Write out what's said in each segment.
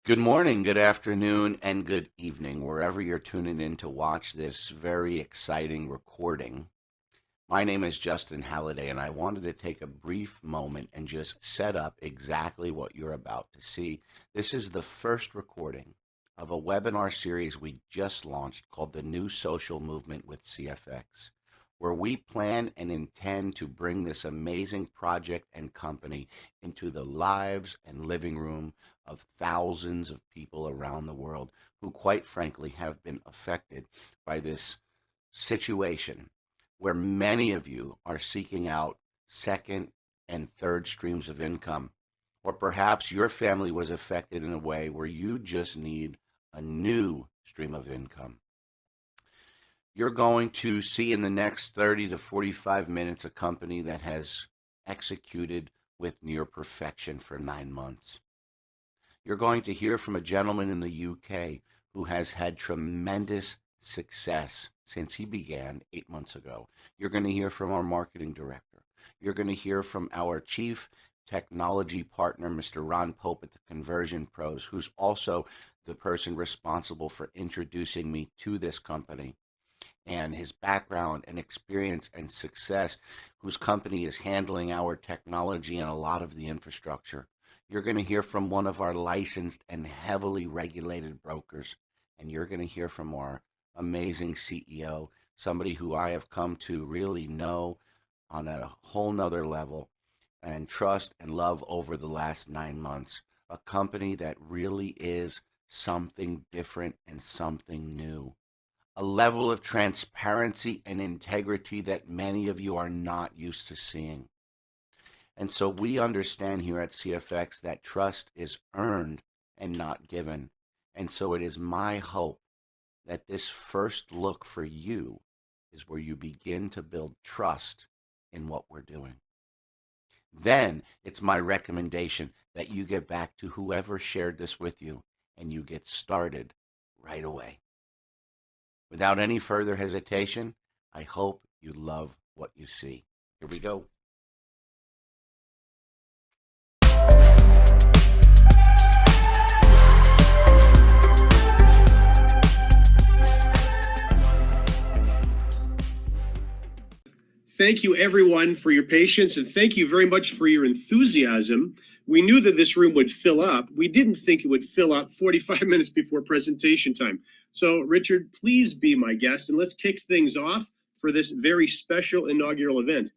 Good morning, good afternoon, and good evening, wherever you're tuning in to watch this very exciting recording. My name is Justin Halliday, and I wanted to take a brief moment and just set up exactly what you're about to see. This is the first recording of a webinar series we just launched called The New Social Movement with CFX, where we plan and intend to bring this amazing project and company into the lives and living room of thousands of people around the world who, quite frankly, have been affected by this situation where many of you are seeking out second and third streams of income. Or perhaps your family was affected in a way where you just need a new stream of income. You're going to see in the next 30 to 45 minutes a company that has executed with near perfection for 9 months. You're going to hear from a gentleman in the UK who has had tremendous success since he began 8 months ago. You're going to hear from our marketing director. You're going to hear from our chief technology partner, Mr. Ron Pope at the Conversion Pros, who's also the person responsible for introducing me to this company and his background and experience and success, whose company is handling our technology and a lot of the infrastructure. You're going to hear from one of our licensed and heavily regulated brokers, and you're going to hear from our amazing CEO, somebody who I have come to really know on a whole nother level and trust and love over the last 9 months. A company that really is something different and something new. A level of transparency and integrity that many of you are not used to seeing. And so we understand here at CFX that trust is earned and not given. And so it is my hope that this first look for you is where you begin to build trust in what we're doing. Then it's my recommendation that you get back to whoever shared this with you and you get started right away. Without any further hesitation, I hope you love what you see. Here we go. Thank you, everyone, for your patience, and thank you very much for your enthusiasm. We knew that this room would fill up. We didn't think it would fill up 45 minutes before presentation time. So, Richard, please be my guest, and let's kick things off for this very special inaugural event.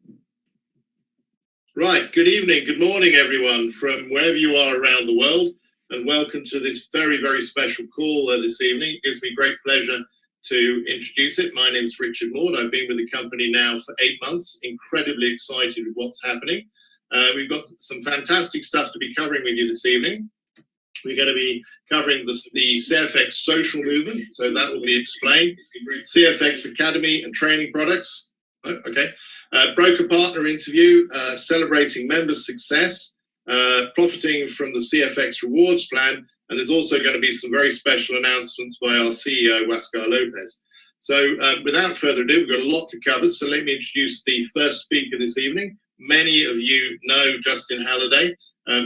Right. Good evening. Good morning, everyone, from wherever you are around the world, and welcome to this very, very special call this evening. It gives me great pleasure to introduce it. My name is Richard Maud. I've been with the company now for 8 months. Incredibly excited with what's happening. We've got some fantastic stuff to be covering with you this evening. We're going to be covering the CFX social movement, so that will be explained. CFX Academy and training products. Okay. Broker partner interview, celebrating members' success, profiting from the CFX rewards plan. And there's also going to be some very special announcements by our CEO, Huáscar López. So without further ado, we've got a lot to cover. So let me introduce the first speaker this evening. Many of you know Justin Halliday.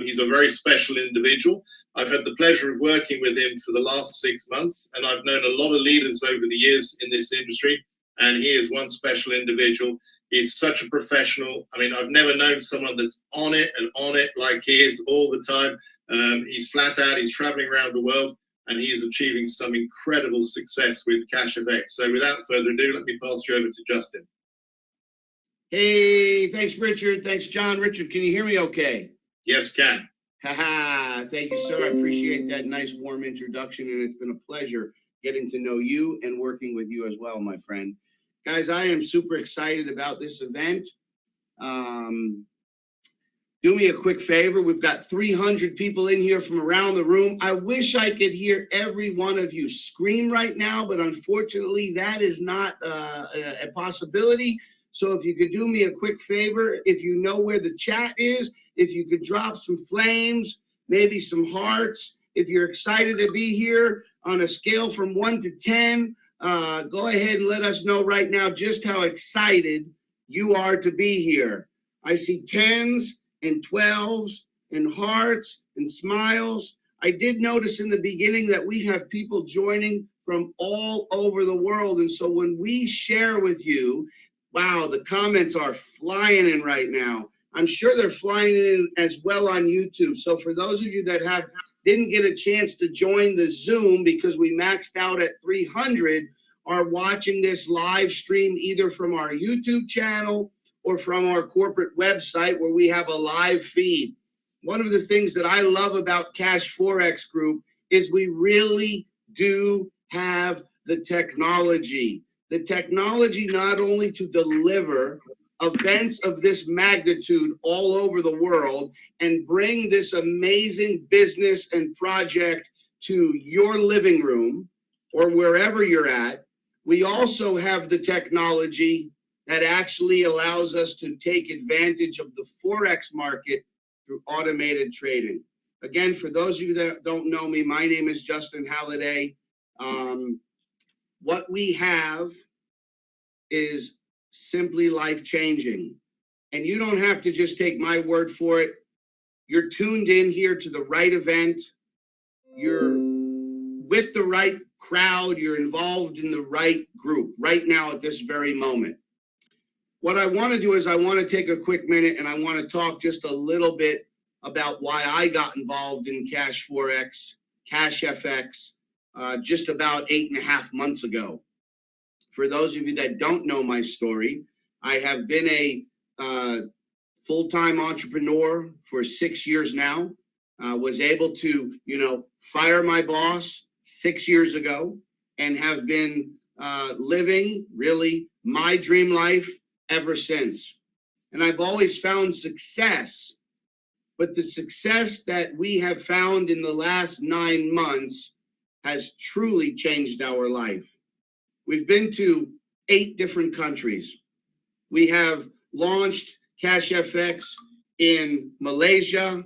He's a very special individual. I've had the pleasure of working with him for the last 6 months, and I've known a lot of leaders over the years in this industry, and he is one special individual. He's such a professional. I mean, I've never known someone that's on it like he is all the time. He's flat out, he's traveling around the world, and he is achieving some incredible success with CashFX. So without further ado, let me pass you over to Justin. Hey, thanks, Richard. Thanks, John. Richard, can you hear me okay? Yes, can. Haha, thank you, sir. I appreciate that nice, warm introduction, and it's been a pleasure getting to know you and working with you as well, my friend. Guys, I am super excited about this event. Do me a quick favor. We've got 300 people in here from around the room. I wish I could hear every one of you scream right now, but unfortunately, that is not a possibility. So if you could do me a quick favor, if you know where the chat is, if you could drop some flames, maybe some hearts. If you're excited to be here on a scale from 1 to 10, go ahead and let us know right now just how excited you are to be here. I see 10s and 12s and hearts and smiles. I did notice in the beginning that we have people joining from all over the world. And so when we share with you, wow, the comments are flying in right now. I'm sure they're flying in as well on YouTube. So for those of you that didn't get a chance to join the Zoom because we maxed out at 300, are watching this live stream either from our YouTube channel or from our corporate website where we have a live feed. One of the things that I love about Cash Forex Group is we really do have the technology. The technology not only to deliver events of this magnitude all over the world and bring this amazing business and project to your living room or wherever you're at. We also have the technology that actually allows us to take advantage of the Forex market through automated trading. Again, for those of you that don't know me, my name is Justin Halliday. What we have is simply life-changing. And you don't have to just take my word for it. You're tuned in here to the right event. You're with the right crowd. You're involved in the right group right now at this very moment. What I want to do is I want to take a quick minute and I want to talk just a little bit about why I got involved in Cash Forex, CashFX, just about 8.5 months ago. For those of you that don't know my story, I have been a full-time entrepreneur for 6 years now. Was able to, fire my boss 6 years ago and have been living really my dream life ever since. And I've always found success, but the success that we have found in the last 9 months has truly changed our life. We've been to 8 different countries. We have launched CashFX in Malaysia,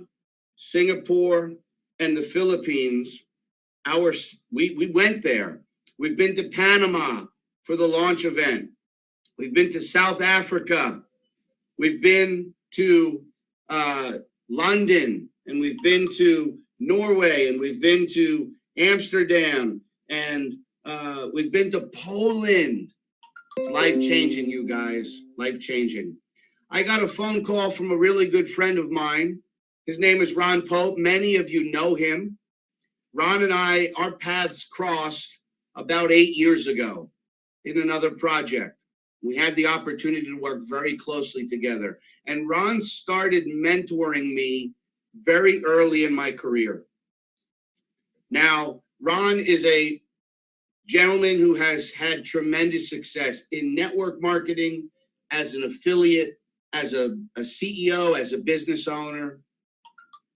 Singapore, and the Philippines. We went there. We've been to Panama for the launch event. We've been to South Africa. We've been to London, and we've been to Norway, and we've been to Amsterdam, and we've been to Poland. It's life-changing, you guys, life-changing. I got a phone call from a really good friend of mine. His name is Ron Pope. Many of you know him. Ron and I, our paths crossed about 8 years ago in another project. We had the opportunity to work very closely together. And Ron started mentoring me very early in my career. Now, Ron is a gentleman who has had tremendous success in network marketing, as an affiliate, as a CEO, as a business owner,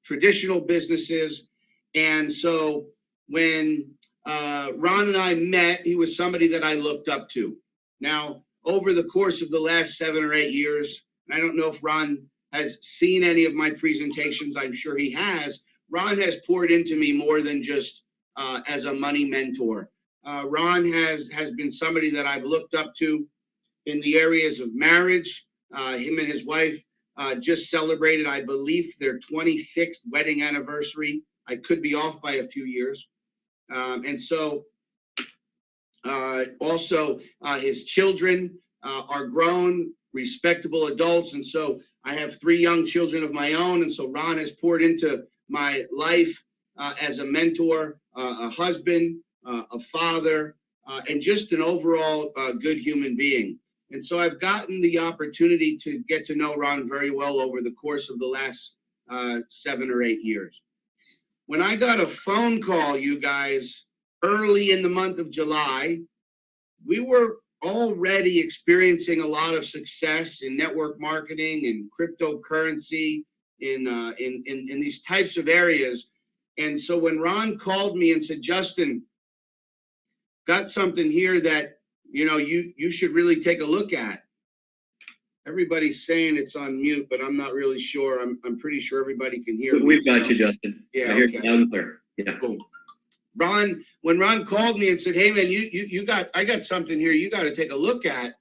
traditional businesses. And so when Ron and I met, he was somebody that I looked up to. Now, over the course of the last 7 or 8 years, I don't know if Ron has seen any of my presentations. I'm sure he has. Ron has poured into me more than just as a money mentor. Ron has been somebody that I've looked up to in the areas of marriage. Him and his wife just celebrated, I believe, their 26th wedding anniversary. I could be off by a few years. And so also his children are grown, respectable adults. And so I have 3 young children of my own. And so Ron has poured into my life as a mentor, a husband, a father, and just an overall good human being. And so I've gotten the opportunity to get to know Ron very well over the course of the last 7 or 8 years. When I got a phone call, you guys, early in the month of July, we were already experiencing a lot of success in network marketing and cryptocurrency in these types of areas. And so when Ron called me and said, Justin, got something here that you should really take a look at. Everybody's saying it's on mute, but I'm not really sure. I'm pretty sure everybody can hear me. We've got you, Justin. Yeah, I hear okay. you loud and clear. Yeah. Cool. When Ron called me and said, hey man, I got something here you got to take a look at.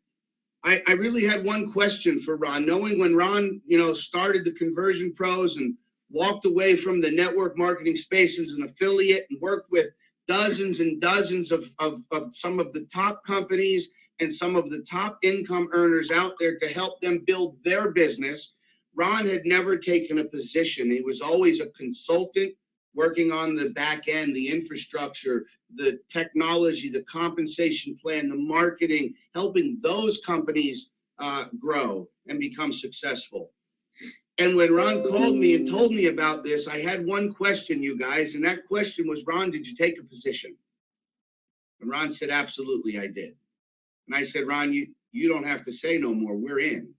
I really had one question for Ron, knowing when Ron, started the Conversion Pros and walked away from the network marketing space as an affiliate and worked with dozens and dozens of some of the top companies and some of the top income earners out there to help them build their business. Ron had never taken a position. He was always a consultant working on the back end, the infrastructure, the technology, the compensation plan, the marketing, helping those companies grow and become successful. And when Ron called me and told me about this, I had one question, you guys, and that question was, Ron, did you take a position? And Ron said, absolutely, I did. And I said, Ron, you don't have to say no more. We're in.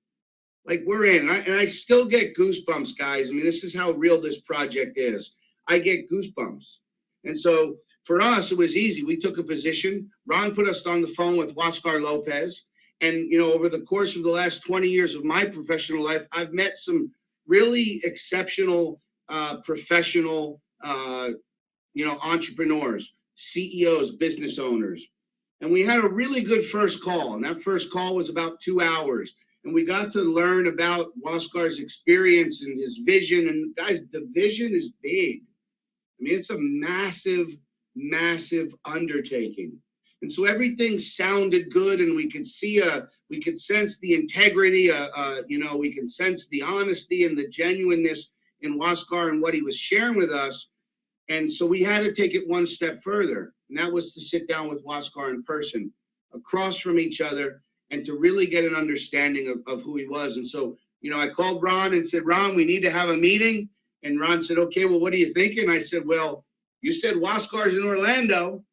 Like, we're in. And I still get goosebumps, guys. I mean, this is how real this project is. I get goosebumps. And so for us, it was easy. We took a position. Ron put us on the phone with Huáscar Lopez. And, you know, over the course of the last 20 years of my professional life, I've met some really exceptional, professional, entrepreneurs, CEOs, business owners. And we had a really good first call. And that first call was about 2 hours. And we got to learn about Huáscar's experience and his vision. And guys, the vision is big. I mean, it's a massive, massive undertaking. And so everything sounded good, and we could sense the integrity, we can sense the honesty and the genuineness in Huáscar and what he was sharing with us. And so we had to take it one step further. And that was to sit down with Huáscar in person, across from each other, and to really get an understanding of who he was. And so, you know, I called Ron and said, Ron, we need to have a meeting. And Ron said, okay, well, what are you thinking? I said, well, you said Huáscar's in Orlando.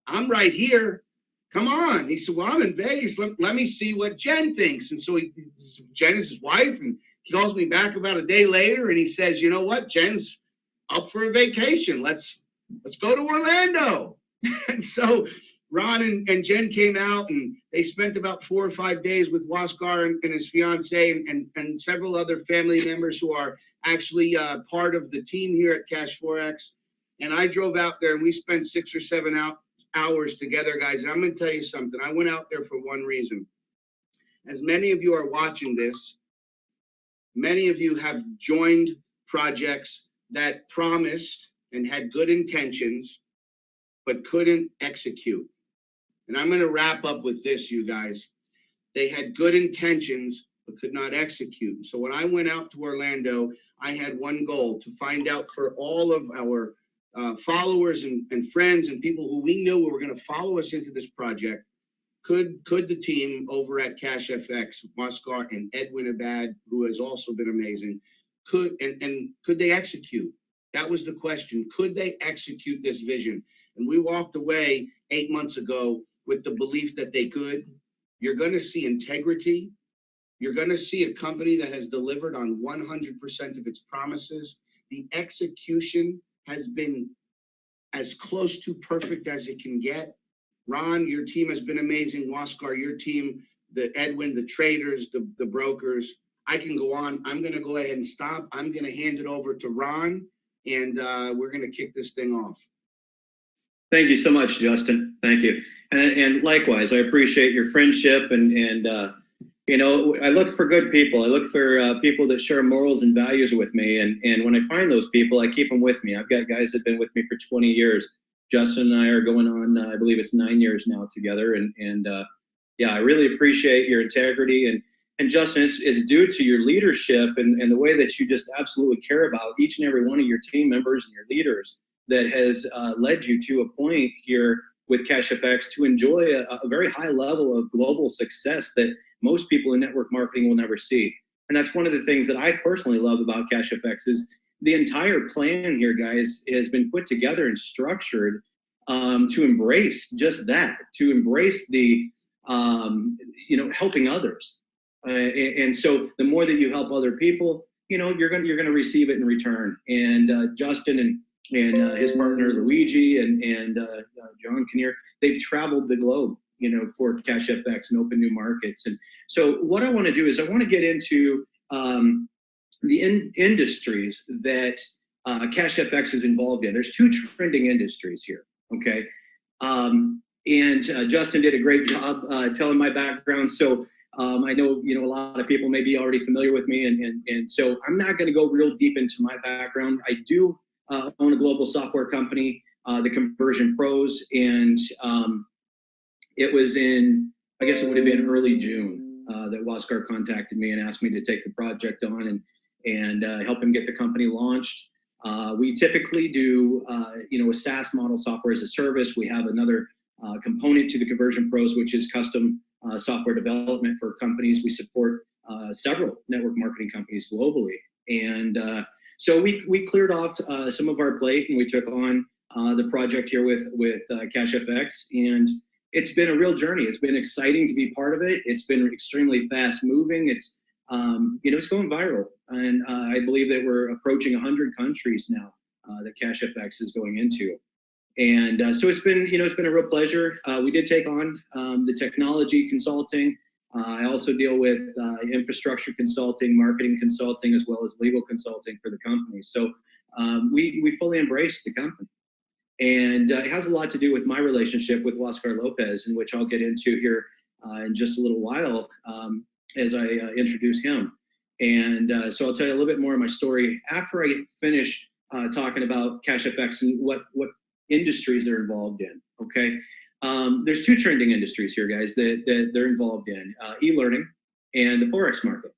I'm right here. Come on. He said, well, I'm in Vegas. Let me see what Jen thinks. And so Jen is his wife, and he calls me back about a day later, and he says, you know what? Jen's up for a vacation. Let's go to Orlando. And so Ron and Jen came out, and they spent about 4 or 5 days with Huáscar and his fiance and several other family members who are actually part of the team here at CashFX. And I drove out there, and we spent 6 or 7 hours together, guys. And I'm going to tell you something. I went out there for one reason. As many of you are watching this, many of you have joined projects that promised and had good intentions, but couldn't execute. And I'm going to wrap up with this, you guys. They had good intentions, but could not execute. So when I went out to Orlando, I had one goal: to find out for all of our followers and friends and people who we knew were going to follow us into this project, could the team over at CashFX, Huáscar and Edwin Abad, who has also been amazing, could they execute? That was the question. Could they execute this vision? And we walked away 8 months ago with the belief that they could. You're going to see integrity. You're going to see a company that has delivered on 100% of its promises. The execution has been as close to perfect as it can get. Ron, your team has been amazing. Huáscar, your team, the Edwin, the traders, the brokers. I can go on. I'm going to go ahead and stop. I'm going to hand it over to Ron, and we're going to kick this thing off. Thank you so much, Justin. Thank you. And likewise, I appreciate your friendship and I look for good people. I look for people that share morals and values with me. And when I find those people, I keep them with me. I've got guys that have been with me for 20 years. Justin and I are going on, I believe it's 9 years now together. I really appreciate your integrity. And Justin, it's due to your leadership and the way that you just absolutely care about each and every one of your team members and your leaders that has led you to a point here with CashFX to enjoy a very high level of global success that most people in network marketing will never see. And that's one of the things that I personally love about CashFX is the entire plan here, guys, has been put together and structured to embrace just that, to embrace the, helping others. And so the more that you help other people, you're going to receive it in return. And Justin and his partner Luigi and John Kinnear, they've traveled the globe, for CashFX and open new markets. And so what I want to do is I want to get into the industries that CashFX is involved in. There's 2 trending industries here, okay? And Justin did a great job telling my background. So I know, a lot of people may be already familiar with me, and so I'm not going to go real deep into my background. I do own a global software company, the Conversion Pros, and it was in, I guess it would have been early June that Waskar contacted me and asked me to take the project on and help him get the company launched. We typically do, a SaaS model, software as a service. We have another component to the Conversion Pros, which is custom software development for companies. We support several network marketing companies globally. And so we cleared off some of our plate, and we took on the project here with CashFX. And it's been a real journey. It's been exciting to be part of it. It's been extremely fast moving. It's it's going viral, and I believe that we're approaching 100 countries now that CashFX is going into. And so it's been a real pleasure. We did take on the technology consulting. I also deal with infrastructure consulting, marketing consulting, as well as legal consulting for the company. So we fully embraced the company. And it has a lot to do with my relationship with Waskar Lopez, in which I'll get into here in just a little while as I introduce him. And so I'll tell you a little bit more of my story after I finish talking about CashFX and what industries they're involved in. Okay, there's two trending industries here, guys, that they're involved in: e-learning and the Forex market.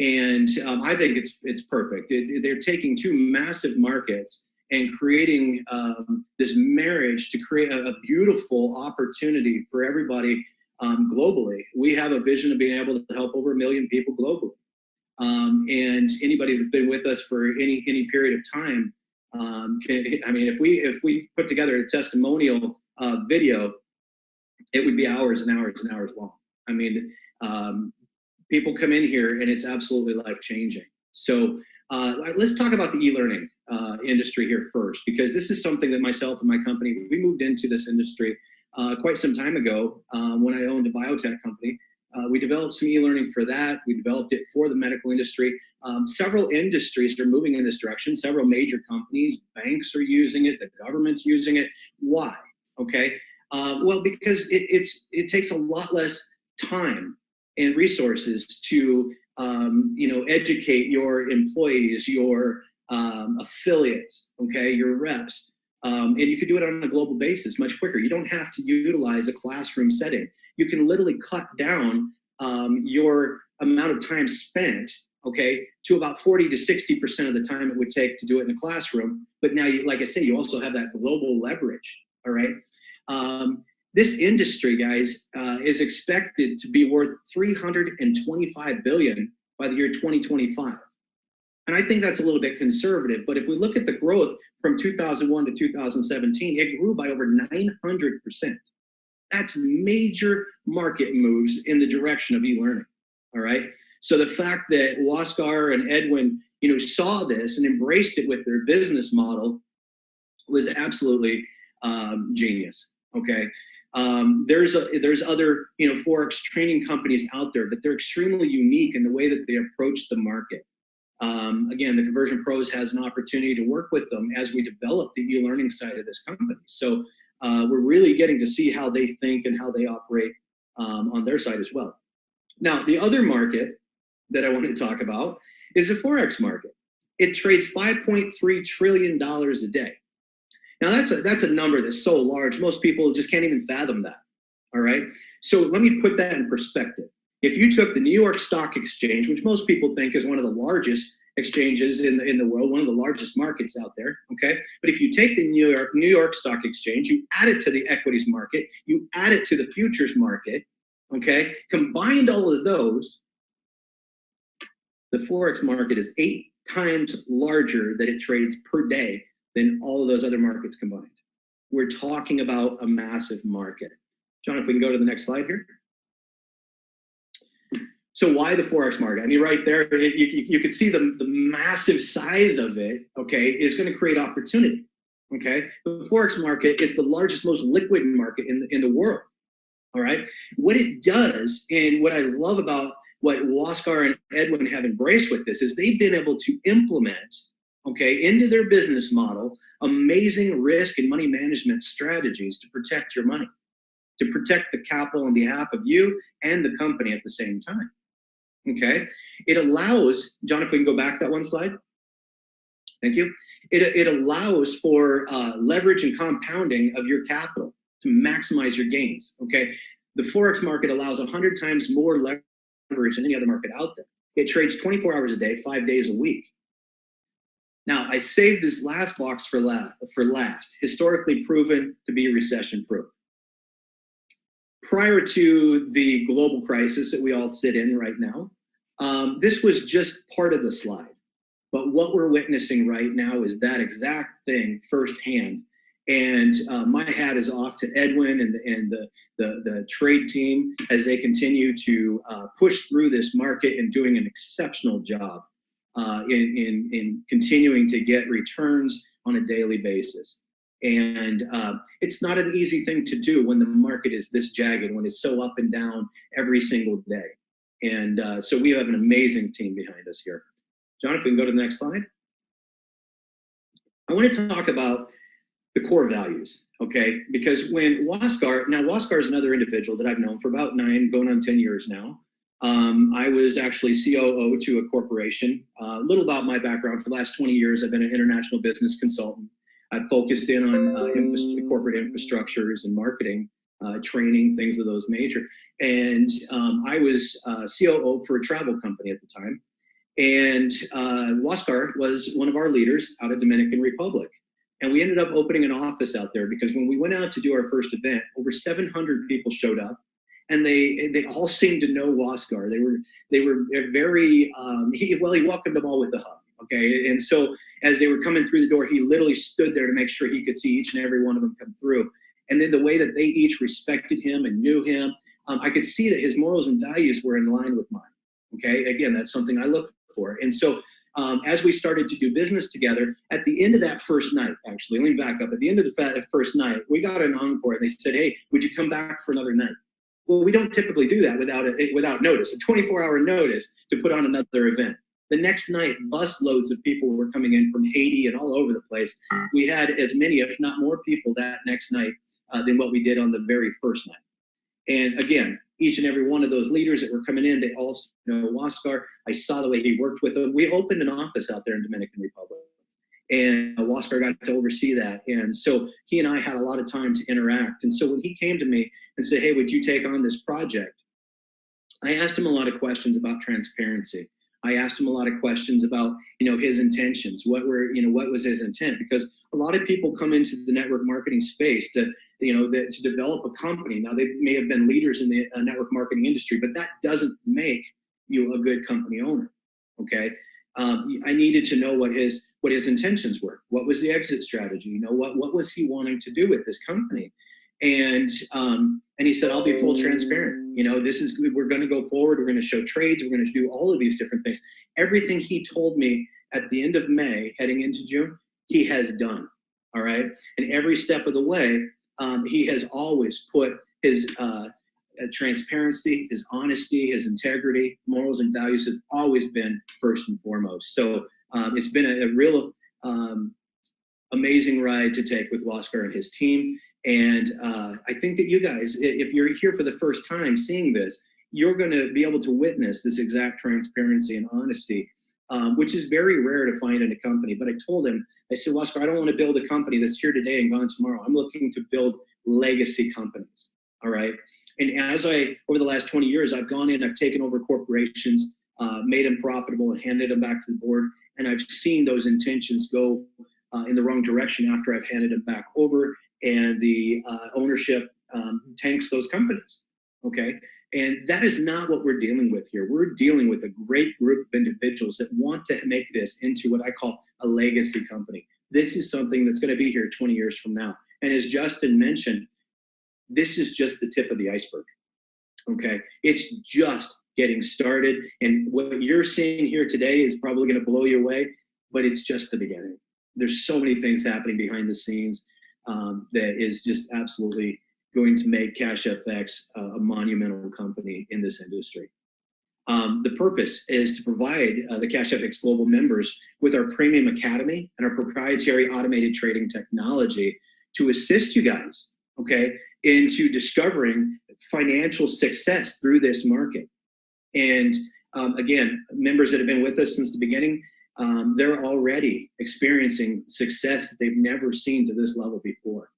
And I think it's perfect. They're taking two massive markets and creating this marriage to create a beautiful opportunity for everybody globally. We have a vision of being able to help over 1 million people globally. And anybody that's been with us for any period of time, if we put together a testimonial video, it would be hours and hours and hours long. I mean, people come in here and it's absolutely life-changing. So let's talk about the e-learning industry here first, because this is something that myself and my company, we moved into this industry quite some time ago when I owned a biotech company. We developed some e-learning for that. We developed it for the medical industry. Several industries are moving in this direction. Several major companies, banks are using it. The government's using it. Why? Okay. Well, because it takes a lot less time and resources to educate your employees, your affiliates, okay, your reps. And you can do it on a global basis much quicker. You don't have to utilize a classroom setting. You can literally cut down your amount of time spent, okay, to about 40 to 60% of the time it would take to do it in a classroom. But now, like I say, you also have that global leverage, all right? This industry, guys, is expected to be worth $325 billion by the year 2025. And I think that's a little bit conservative, but if we look at the growth from 2001 to 2017, it grew by over 900%. That's major market moves in the direction of e-learning, all right? So the fact that Waskar and Edwin, saw this and embraced it with their business model was absolutely genius, okay? There's other, Forex training companies out there, but they're extremely unique in the way that they approach the market. Again, the Conversion Pros has an opportunity to work with them as we develop the e-learning side of this company. So we're really getting to see how they think and how they operate on their side as well. Now, the other market that I want to talk about is the Forex market. It trades $5.3 trillion a day. Now, that's a number that's so large, most people just can't even fathom that, all right? So let me put that in perspective. If you took the New York Stock Exchange, which most people think is one of the largest exchanges in the world, one of the largest markets out there, okay? But if you take the New York Stock Exchange, you add it to the equities market, you add it to the futures market, okay? Combined all of those, the Forex market is 8 times larger that it trades per day than all of those other markets combined. We're talking about a massive market. John, if we can go to the next slide here. So why the Forex market? I mean, right there, you can see the massive size of it, okay, is going to create opportunity, okay? The Forex market is the largest, most liquid market in the world, all right? What it does, and what I love about what Waskar and Edwin have embraced with this, is they've been able to implement, okay, into their business model, amazing risk and money management strategies to protect your money. to protect the capital on behalf of you and the company at the same time. Okay, it allows, John, if we can go back that one slide. Thank you. It allows for leverage and compounding of your capital to maximize your gains. Okay, the Forex market allows 100 times more leverage than any other market out there. It trades 24 hours a day, 5 days a week. Now, I saved this last box for last, historically proven to be recession-proof. Prior to the global crisis that we all sit in right now, this was just part of the slide. But what we're witnessing right now is that exact thing firsthand. And my hat is off to Edwin and the trade team as they continue to push through this market and doing an exceptional job in continuing to get returns on a daily basis. And it's not an easy thing to do when the market is this jagged, when it's so up and down every single day. And so we have an amazing team behind us here. John, if we can go to the next slide. I want to talk about the core values, okay? Because when Waskar is another individual that I've known for about 9, going on 10 years now. I was actually COO to a corporation. A little about my background. For the last 20 years, I've been an international business consultant. I've focused in on corporate infrastructures and marketing, training, things of those nature. And I was COO for a travel company at the time. And Waskar was one of our leaders out of Dominican Republic. And we ended up opening an office out there because when we went out to do our first event, over 700 people showed up. And they all seemed to know Waskar. They were very he welcomed them all with a hug. Okay, and so as they were coming through the door, he literally stood there to make sure he could see each and every one of them come through. And then the way that they each respected him and knew him, I could see that his morals and values were in line with mine. Okay, again, that's something I look for. And so as we started to do business together, at the end of that first night, actually, let me back up. At the end of the first night, we got an encore. And they said, "Hey, would you come back for another night?" Well, we don't typically do that without notice, a 24-hour notice to put on another event. The next night, bus loads of people were coming in from Haiti and all over the place. We had as many, if not more people that next night than what we did on the very first night. And again, each and every one of those leaders that were coming in, they also know Waskar. I saw the way he worked with them. We opened an office out there in Dominican Republic. And Waskar got to oversee that. And so he and I had a lot of time to interact. And so when he came to me and said, "Hey, would you take on this project?" I asked him a lot of questions about transparency. I asked him a lot of questions about, his intentions. What was his intent? Because a lot of people come into the network marketing space to develop a company. Now, they may have been leaders in the network marketing industry, but that doesn't make you a good company owner. Okay. I needed to know what his intentions were. What was the exit strategy? What was he wanting to do with this company? And he said, "I'll be full transparent. We're going to go forward. We're going to show trades. We're going to do all of these different things." Everything he told me at the end of May, heading into June, he has done. All right. And every step of the way, he has always put his transparency, his honesty, his integrity, morals, and values have always been first and foremost. So it's been a real amazing ride to take with Waskar and his team. And I think that you guys, if you're here for the first time seeing this, you're going to be able to witness this exact transparency and honesty, which is very rare to find in a company. But I told him, I said, "Waskar, I don't want to build a company that's here today and gone tomorrow. I'm looking to build legacy companies." All right. And over the last 20 years, I've gone in, I've taken over corporations, made them profitable and handed them back to the board. And I've seen those intentions go in the wrong direction after I've handed them back over. And the ownership tanks those companies, okay? And that is not what we're dealing with here. We're dealing with a great group of individuals that want to make this into what I call a legacy company. This is something that's going to be here 20 years from now. And as Justin mentioned, this is just the tip of the iceberg, okay? It's just getting started. And what you're seeing here today is probably going to blow you away, but it's just the beginning. There's so many things happening behind the scenes that is just absolutely going to make CashFX a monumental company in this industry. The purpose is to provide the CashFX Global members with our Premium Academy and our proprietary automated trading technology to assist you guys, okay, into discovering financial success through this market. And again, members that have been with us since the beginning, they're already experiencing success that they've never seen to this level before.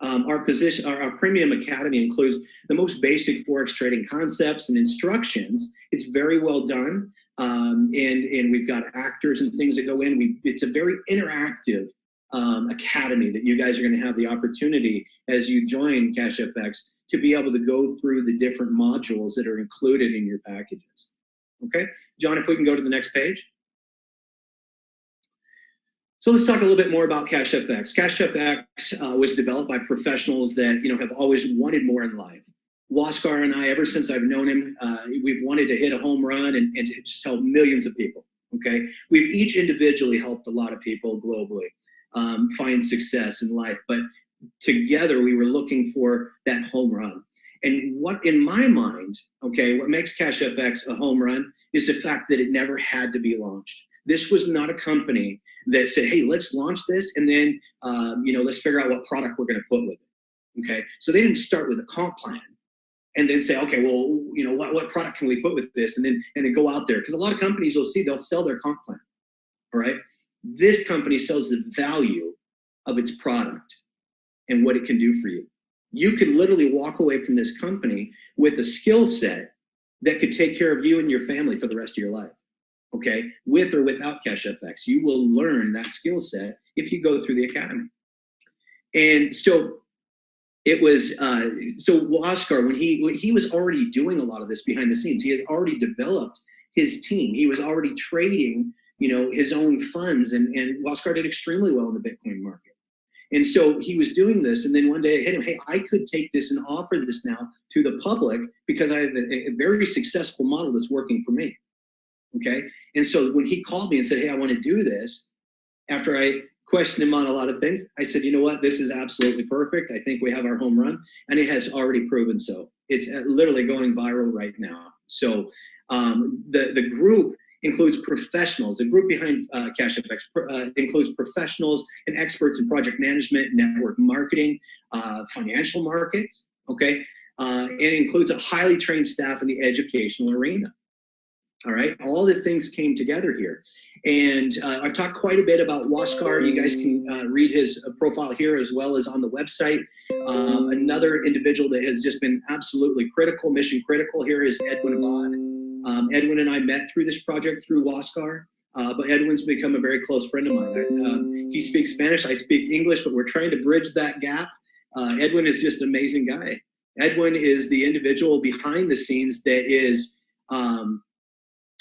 Our premium academy includes the most basic Forex trading concepts and instructions. It's very well done. And we've got actors and things that go in. It's a very interactive academy that you guys are going to have the opportunity as you join CashFX to be able to go through the different modules that are included in your packages. Okay, John, if we can go to the next page. So let's talk a little bit more about CashFX. CashFX was developed by professionals that have always wanted more in life. Waskar and I, ever since I've known him, we've wanted to hit a home run and just help millions of people. Okay, we've each individually helped a lot of people globally find success in life, but together we were looking for that home run. And what, in my mind, okay, what makes CashFX a home run is the fact that it never had to be launched. This was not a company that said, hey, let's launch this and then, let's figure out what product we're going to put with it. Okay, so they didn't start with a comp plan and then say, okay, well, what product can we put with this, and then go out there, because a lot of companies they'll sell their comp plan. All right, this company sells the value of its product and what it can do for you. You could literally walk away from this company with a skill set that could take care of you and your family for the rest of your life. Okay, with or without CashFX, you will learn that skill set if you go through the academy. And so it was, Oscar, when he was already doing a lot of this behind the scenes. He had already developed his team. He was already trading, his own funds, and Oscar did extremely well in the Bitcoin market. And so he was doing this, and then one day it hit him, hey, I could take this and offer this now to the public because I have a very successful model that's working for me. Okay, and so when he called me and said, hey, I want to do this, after I questioned him on a lot of things, I said, you know what, this is absolutely perfect. I think we have our home run, and it has already proven so. It's literally going viral right now. So the group includes professionals. The group behind CashFX includes professionals and experts in project management, network marketing, financial markets, okay? It includes a highly trained staff in the educational arena. All right, all the things came together here. And I've talked quite a bit about Waskar. You guys can read his profile here as well as on the website. Another individual that has just been absolutely critical, mission critical here is Edwin Abad. Edwin and I met through this project through Waskar, but Edwin's become a very close friend of mine. He speaks Spanish, I speak English, but we're trying to bridge that gap. Edwin is just an amazing guy. Edwin is the individual behind the scenes that is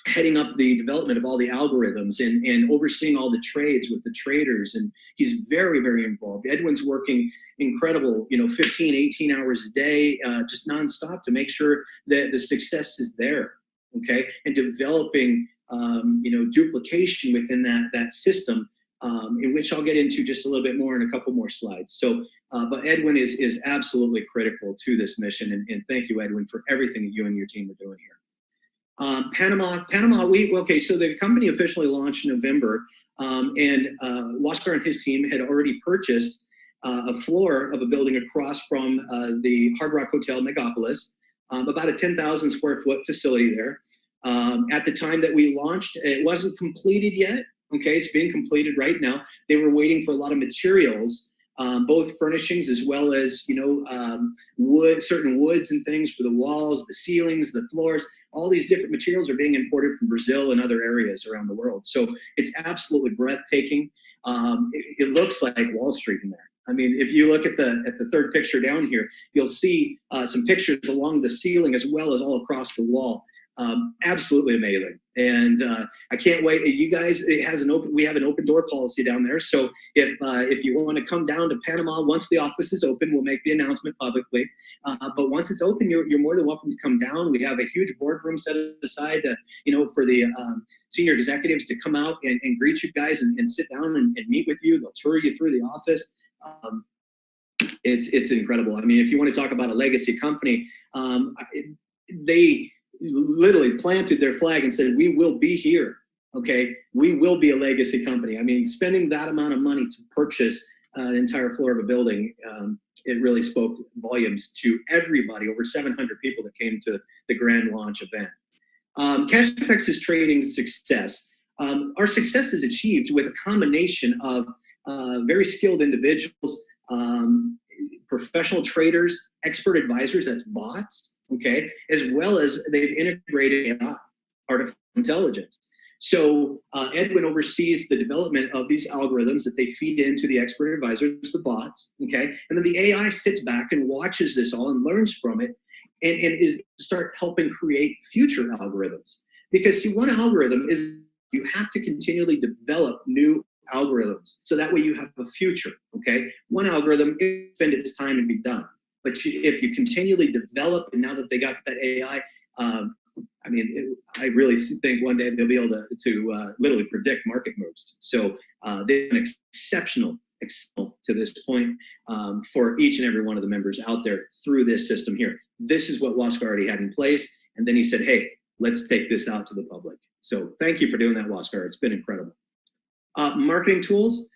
heading up the development of all the algorithms and overseeing all the trades with the traders. And he's very, very involved. Edwin's working incredible, 15, 18 hours a day, just nonstop to make sure that the success is there. Okay. And developing, duplication within that system, in which I'll get into just a little bit more in a couple more slides. So, but Edwin is absolutely critical to this mission. And thank you, Edwin, for everything that you and your team are doing here. Panama, so the company officially launched in November, and Waskar and his team had already purchased a floor of a building across from the Hard Rock Hotel Megapolis, about a 10,000 square foot facility there. At the time that we launched, it wasn't completed yet. Okay, it's being completed right now. They were waiting for a lot of materials, both furnishings as well as, certain woods and things for the walls, the ceilings, the floors. All these different materials are being imported from Brazil and other areas around the world. So it's absolutely breathtaking. It looks like Wall Street in there. I mean, if you look at the third picture down here, you'll see some pictures along the ceiling as well as all across the wall. Absolutely amazing. And I can't wait. You guys, we have an open door policy down there. So if you want to come down to Panama, once the office is open, we'll make the announcement publicly. But once it's open, you're more than welcome to come down. We have a huge boardroom set aside to, for the senior executives to come out and greet you guys and sit down and meet with you. They'll tour you through the office. It's incredible. I mean, if you want to talk about a legacy company, they literally planted their flag and said, we will be here. Okay, we will be a legacy company. I mean, spending that amount of money to purchase an entire floor of a building, it really spoke volumes to everybody, over 700 people that came to the grand launch event. CashFX's trading success. Our success is achieved with a combination of very skilled individuals, professional traders, expert advisors, that's bots, okay, as well as they've integrated AI, artificial intelligence. So Edwin oversees the development of these algorithms that they feed into the expert advisors, the bots, okay? And then the AI sits back and watches this all and learns from it and is start helping create future algorithms. Because see, one algorithm is you have to continually develop new algorithms. So that way you have a future, okay? One algorithm can spend its time and be done. But if you continually develop, and now that they got that AI, I mean, I really think one day they'll be able to literally predict market moves. So they've been exceptional to this point for each and every one of the members out there through this system here. This is what Waskar already had in place. And then he said, hey, let's take this out to the public. So thank you for doing that, Waskar. It's been incredible. Marketing tools.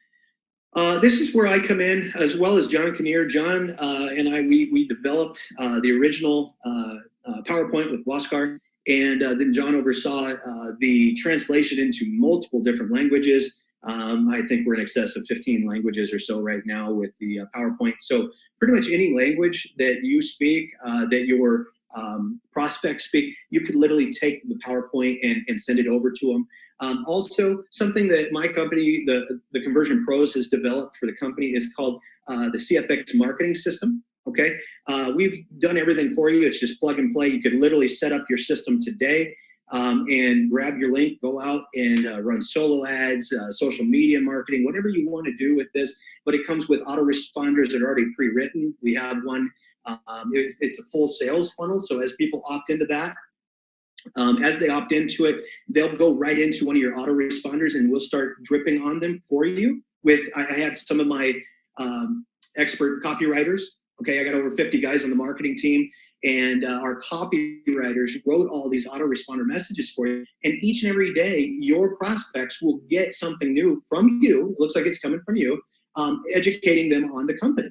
This is where I come in, as well as John Kinnear. John and I, we developed the original PowerPoint with Waskar. And then John oversaw the translation into multiple different languages. I think we're in excess of 15 languages or so right now with the PowerPoint. So pretty much any language that you speak, that your prospects speak, you could literally take the PowerPoint and send it over to them. Also, something that my company, the Conversion Pros, has developed for the company is called the CFX marketing system. Okay, we've done everything for you. It's just plug and play. You could literally set up your system today and grab your link, go out and run solo ads, social media marketing, whatever you want to do with this. But it comes with autoresponders that are already pre-written. We have one. It's a full sales funnel. So as people opt into that, as they opt into it, they'll go right into one of your autoresponders, and we'll start dripping on them for you. I had some of my expert copywriters. Okay, I got over 50 guys on the marketing team, and our copywriters wrote all these autoresponder messages for you. And each and every day, your prospects will get something new from you. It looks like it's coming from you, educating them on the company.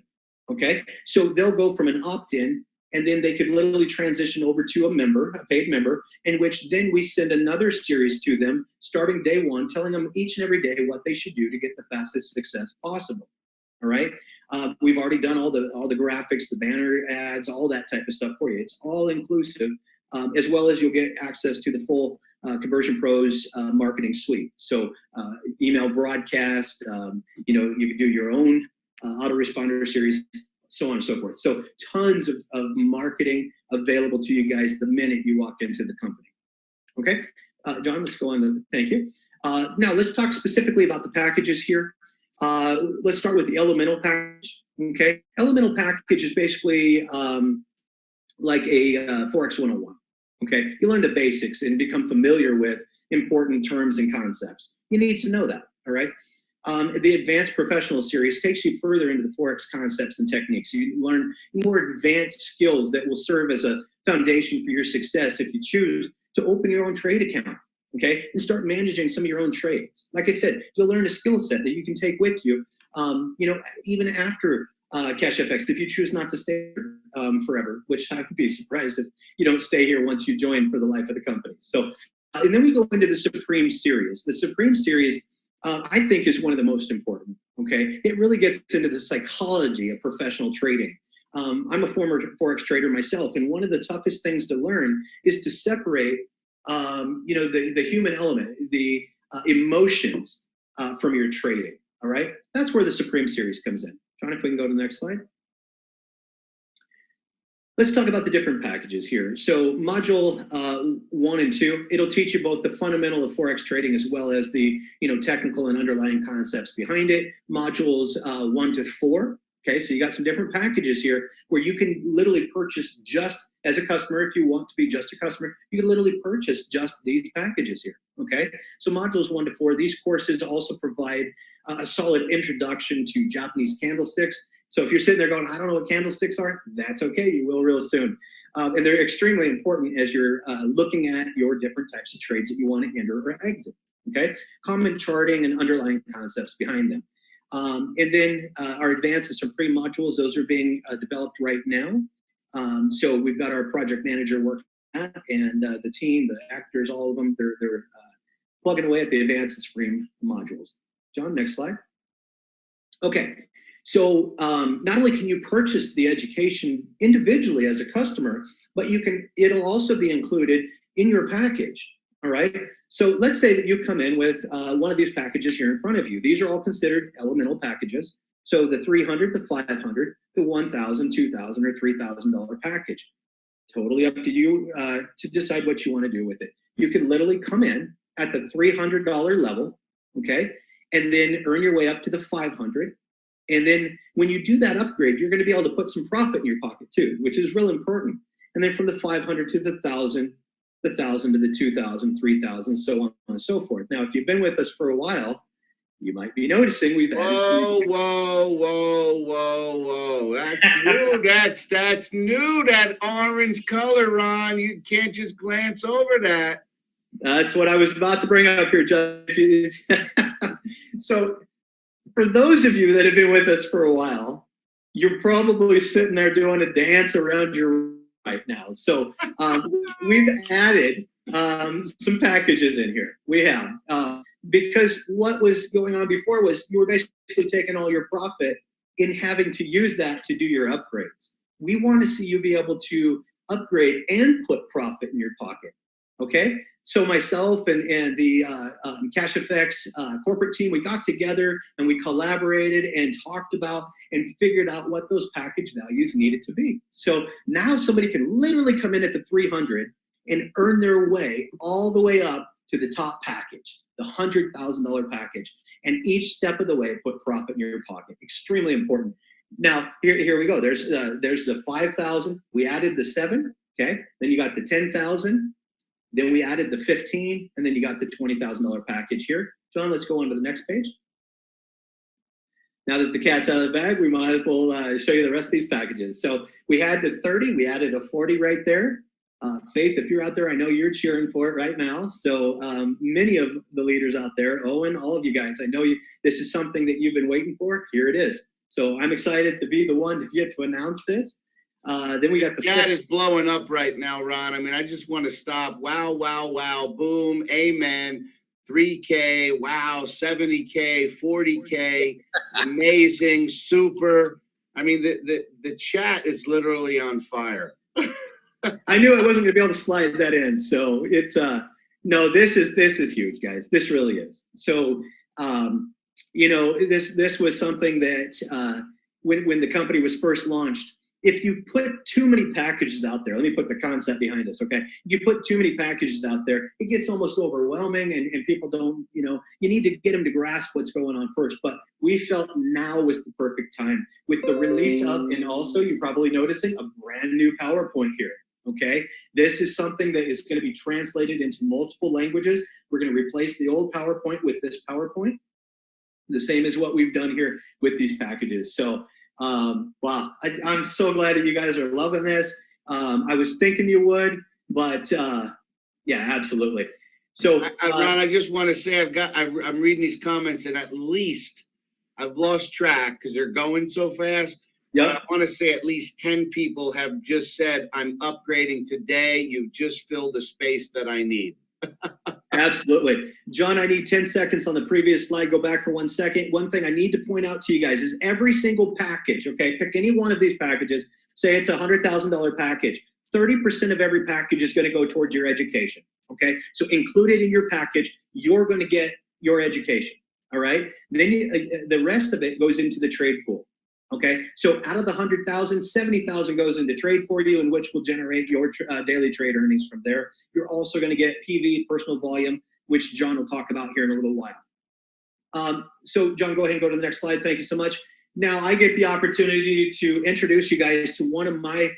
Okay, so they'll go from an opt-in, and then they could literally transition over to a paid member, in which then we send another series to them starting day one, telling them each and every day what they should do to get the fastest success possible. All right. We've already done all the graphics, the banner ads, all that type of stuff for you. It's all inclusive, as well as you'll get access to the full Conversion Pros marketing suite. So email broadcast, you can do your own autoresponder series, so on and so forth. So tons of marketing available to you guys the minute you walk into the company. Okay, John, let's go on. Thank you. Now let's talk specifically about the packages here. Let's start with the elemental package. Okay, elemental package is basically like a Forex 101. Okay, you learn the basics and become familiar with important terms and concepts. You need to know that. All right. The Advanced Professional Series takes you further into the Forex concepts and techniques. You learn more advanced skills that will serve as a foundation for your success if you choose to open your own trade account. Okay, and start managing some of your own trades. Like I said, you'll learn a skill set that you can take with you, even after CashFX, if you choose not to stay forever, which I would be surprised if you don't stay here once you join for the life of the company. So, and then we go into the Supreme Series. The Supreme Series, I think, is one of the most important. Okay, it really gets into the psychology of professional trading. I'm a former Forex trader myself, and one of the toughest things to learn is to separate the human element, the emotions from your trading. All right, that's where the Supreme Series comes in. John, if we can go to the next slide. Let's talk about the different packages here. So module 1 and 2, it'll teach you both the fundamental of Forex trading as well as the technical and underlying concepts behind it. Modules 1 to 4. Okay, so you got some different packages here where you can literally purchase just as a customer. If you want to be just a customer, you can literally purchase just these packages here. Okay, so modules 1 to 4, these courses also provide a solid introduction to Japanese candlesticks. So if you're sitting there going, I don't know what candlesticks are, that's okay, you will real soon. And they're extremely important as you're looking at your different types of trades that you want to enter or exit. Okay, common charting and underlying concepts behind them. And then our advanced and Supreme modules, those are being developed right now. So we've got our project manager working on that, and the team, the actors, all of them, they're plugging away at the advanced and Supreme modules. John, next slide. Okay, so not only can you purchase the education individually as a customer, but it'll also be included in your package. All right. So let's say that you come in with one of these packages here in front of you. These are all considered elemental packages. So the 300, the 500, the 1,000, 2,000, or $3,000 package. Totally up to you to decide what you want to do with it. You can literally come in at the $300 level, okay, and then earn your way up to the 500. And then when you do that upgrade, you're going to be able to put some profit in your pocket too, which is real important. And then from the 500 to the 1,000, the 1,000 to the 2,000, 3,000, so on and so forth. Now, if you've been with us for a while, you might be noticing we've added Whoa. That's new. That's new, that orange color, Ron. You can't just glance over that. That's what I was about to bring up here, Jeff. So for those of you that have been with us for a while, you're probably sitting there doing a dance around your right now. So we've added some packages in here. We have. Because what was going on before was you were basically taking all your profit and having to use that to do your upgrades. We want to see you be able to upgrade and put profit in your pocket. Okay, so myself and the CashFX corporate team, we got together and we collaborated and talked about and figured out what those package values needed to be. So now somebody can literally come in at the 300 and earn their way all the way up to the top package, the $100,000 package, and each step of the way put profit in your pocket. Extremely important. Now here we go. There's the 5,000. We added the 7. Okay, then you got the 10,000. Then we added the 15, and then you got the $20,000 package here. John, let's go on to the next page. Now that the cat's out of the bag, we might as well show you the rest of these packages. So we had the 30, we added a 40 right there. Faith, if you're out there, I know you're cheering for it right now. So many of the leaders out there, Owen, all of you guys, I know this is something that you've been waiting for. Here it is. So I'm excited to be the one to get to announce this. Then we got the chat is blowing up right now, Ron. I mean, I just want to stop. Wow, boom, amen. 3K, wow, 70K, 40K, amazing, super. I mean, the chat is literally on fire. I knew I wasn't going to be able to slide that in. So no, this is huge, guys. This really is. So, this was something that when the company was first launched, if you put too many packages out there, let me put the concept behind this, okay? If you put too many packages out there, it gets almost overwhelming and people don't, you need to get them to grasp what's going on first. But we felt now was the perfect time with the release of, and also you're probably noticing, a brand new PowerPoint here, okay? This is something that is going to be translated into multiple languages. We're going to replace the old PowerPoint with this PowerPoint, the same as what we've done here with these packages. So, wow, I'm so glad that you guys are loving this. I was thinking you would, but yeah, absolutely. So Ron, I just want to say I'm reading these comments, and at least I've lost track because they're going so fast. Yeah, I want to say at least 10 people have just said, I'm upgrading today. You've just filled the space that I need. Absolutely. John, I need 10 seconds on the previous slide. Go back for 1 second. One thing I need to point out to you guys is every single package, okay, pick any one of these packages, say it's a $100,000 package, 30% of every package is going to go towards your education, okay? So included in your package, you're going to get your education, all right? Then the rest of it goes into the trade pool. Okay, so out of the 100,000, 70,000 goes into trade for you, and which will generate your daily trade earnings from there. You're also going to get PV, personal volume, which John will talk about here in a little while. So John, go ahead and go to the next slide. Thank you so much. Now I get the opportunity to introduce you guys to one of my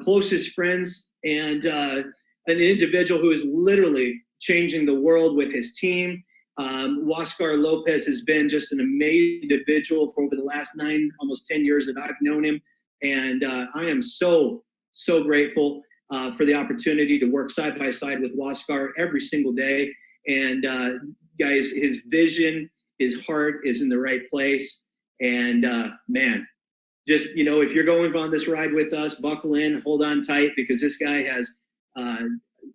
closest friends and an individual who is literally changing the world with his team. Huáscar Lopez has been just an amazing individual for over the last 9, almost 10 years that I've known him. And I am so grateful for the opportunity to work side by side with Huáscar every single day. And guys, his vision His heart is in the right place. And man, just, you know, if you're going on this ride with us, buckle in, hold on tight, because this guy has,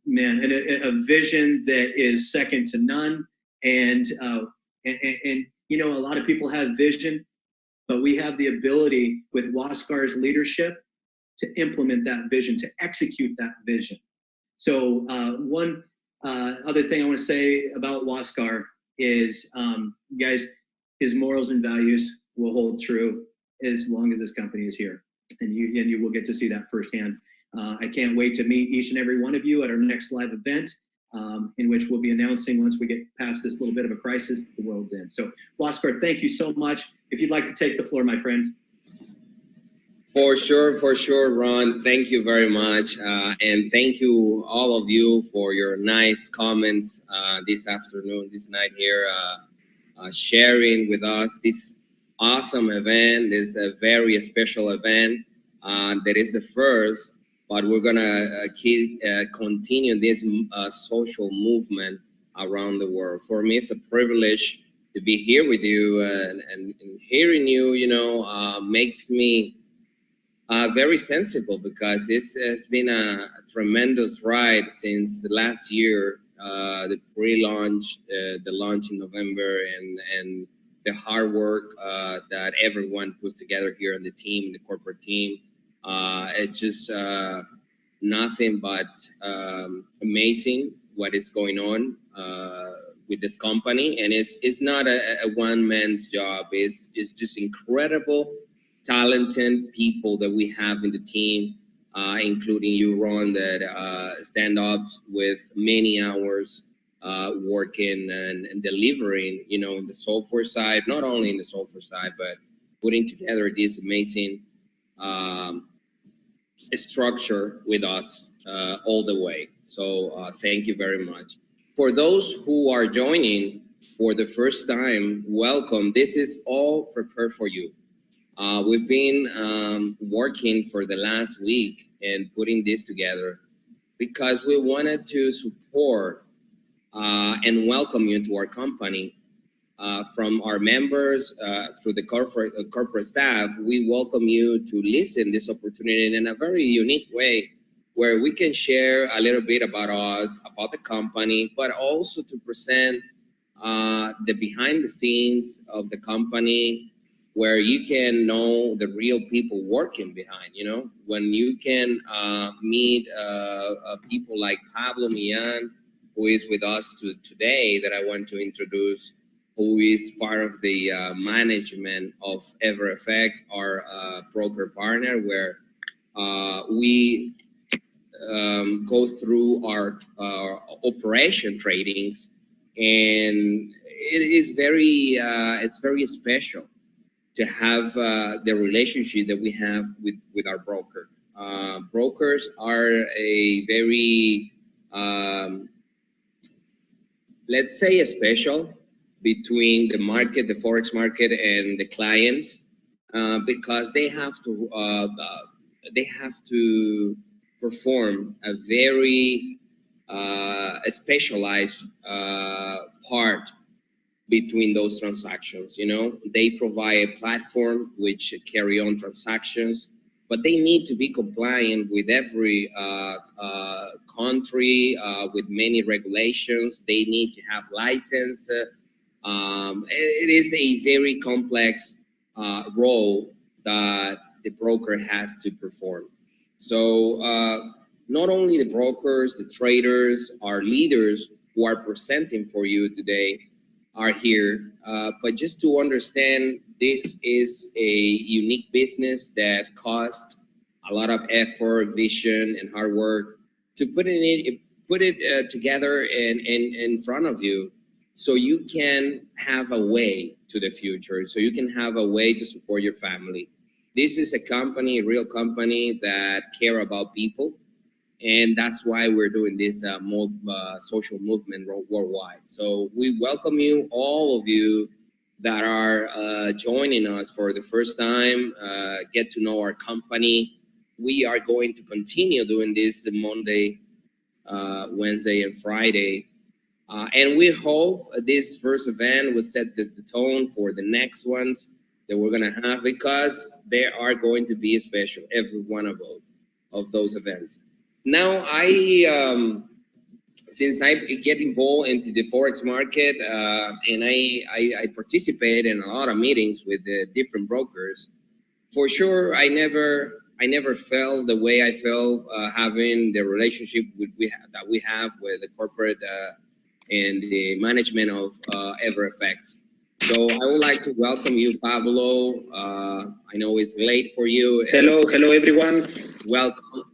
man, a vision that is second to none. And you know, a lot of people have vision, but we have the ability with Waskar's leadership to implement that vision, to execute that vision. So one other thing I want to say about Waskar is, guys, his morals and values will hold true as long as this company is here, and you will get to see that firsthand. I can't wait to meet each and every one of you at our next live event, in which we'll be announcing once we get past this little bit of a crisis the world's in. So, Waskar, thank you so much. If you'd like to take the floor, my friend. For sure, Ron. Thank you very much. And thank you, all of you, for your nice comments this afternoon, this night here, sharing with us this awesome event. This a very special event that is the first, but we're going to continue this social movement around the world. For me, it's a privilege to be here with you, and hearing you, you know, makes me very sensible, because it's been a tremendous ride since last year, the pre-launch, the launch in November, and the hard work that everyone puts together here on the team, the corporate team. It's just nothing but amazing what is going on with this company, and it's not a one man's job. It's just incredible, talented people that we have in the team, including you, Ron, that stand up with many hours working and delivering, you know, in the software side, not only in the software side, but putting together this amazing structure with us all the way. So thank you very much. For those who are joining for the first time, welcome. This is all prepared for you. We've been working for the last week and putting this together because we wanted to support and welcome you to our company. From our members through the corporate staff, we welcome you to listen this opportunity in a very unique way, where we can share a little bit about us, about the company, but also to present the behind the scenes of the company, where you can know the real people working behind, you know, when you can meet people like Pablo Millan, who is with us today, that I want to introduce, who is part of the management of EverFX, our broker partner, where we go through our operation tradings, and it is very, it's very special to have the relationship that we have with our broker. Brokers are a very, let's say, special between the market, the Forex market, and the clients, because they have to perform a very specialized part between those transactions. You know, they provide a platform which carry on transactions, but they need to be compliant with every country, with many regulations. They need to have license. It is a very complex role that the broker has to perform. So not only the brokers, the traders, our leaders who are presenting for you today are here, but just to understand, this is a unique business that costs a lot of effort, vision, and hard work to put it together and in front of you, so you can have a way to the future, so you can have a way to support your family. This is a company, a real company that care about people, and that's why we're doing this social movement worldwide. So we welcome you, all of you that are joining us for the first time, get to know our company. We are going to continue doing this Monday, Wednesday, and Friday, And we hope this first event will set the tone for the next ones that we're going to have, because they are going to be special, every one of those events. Now, since I get involved into the Forex market, and I participate in a lot of meetings with the different brokers, for sure, I never felt the way I felt having the relationship that we have with the corporate and the management of CashFX. So I would like to welcome you, Pablo. I know it's late for you. Hello everyone. Welcome.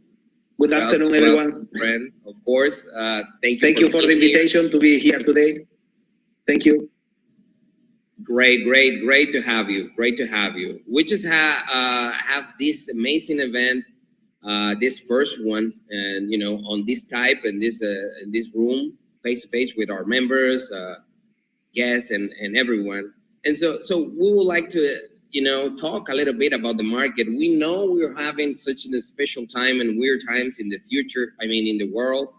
Good afternoon, everyone. Friend, of course. Thank you for the invitation to be here today. Thank you. Great to have you. Great to have you. We just have this amazing event, this first one, and on this type and this room, face to face with our members, guests, and everyone. And so we would like to talk a little bit about the market. We know we're having such a special time and weird times in the future. I mean, in the world,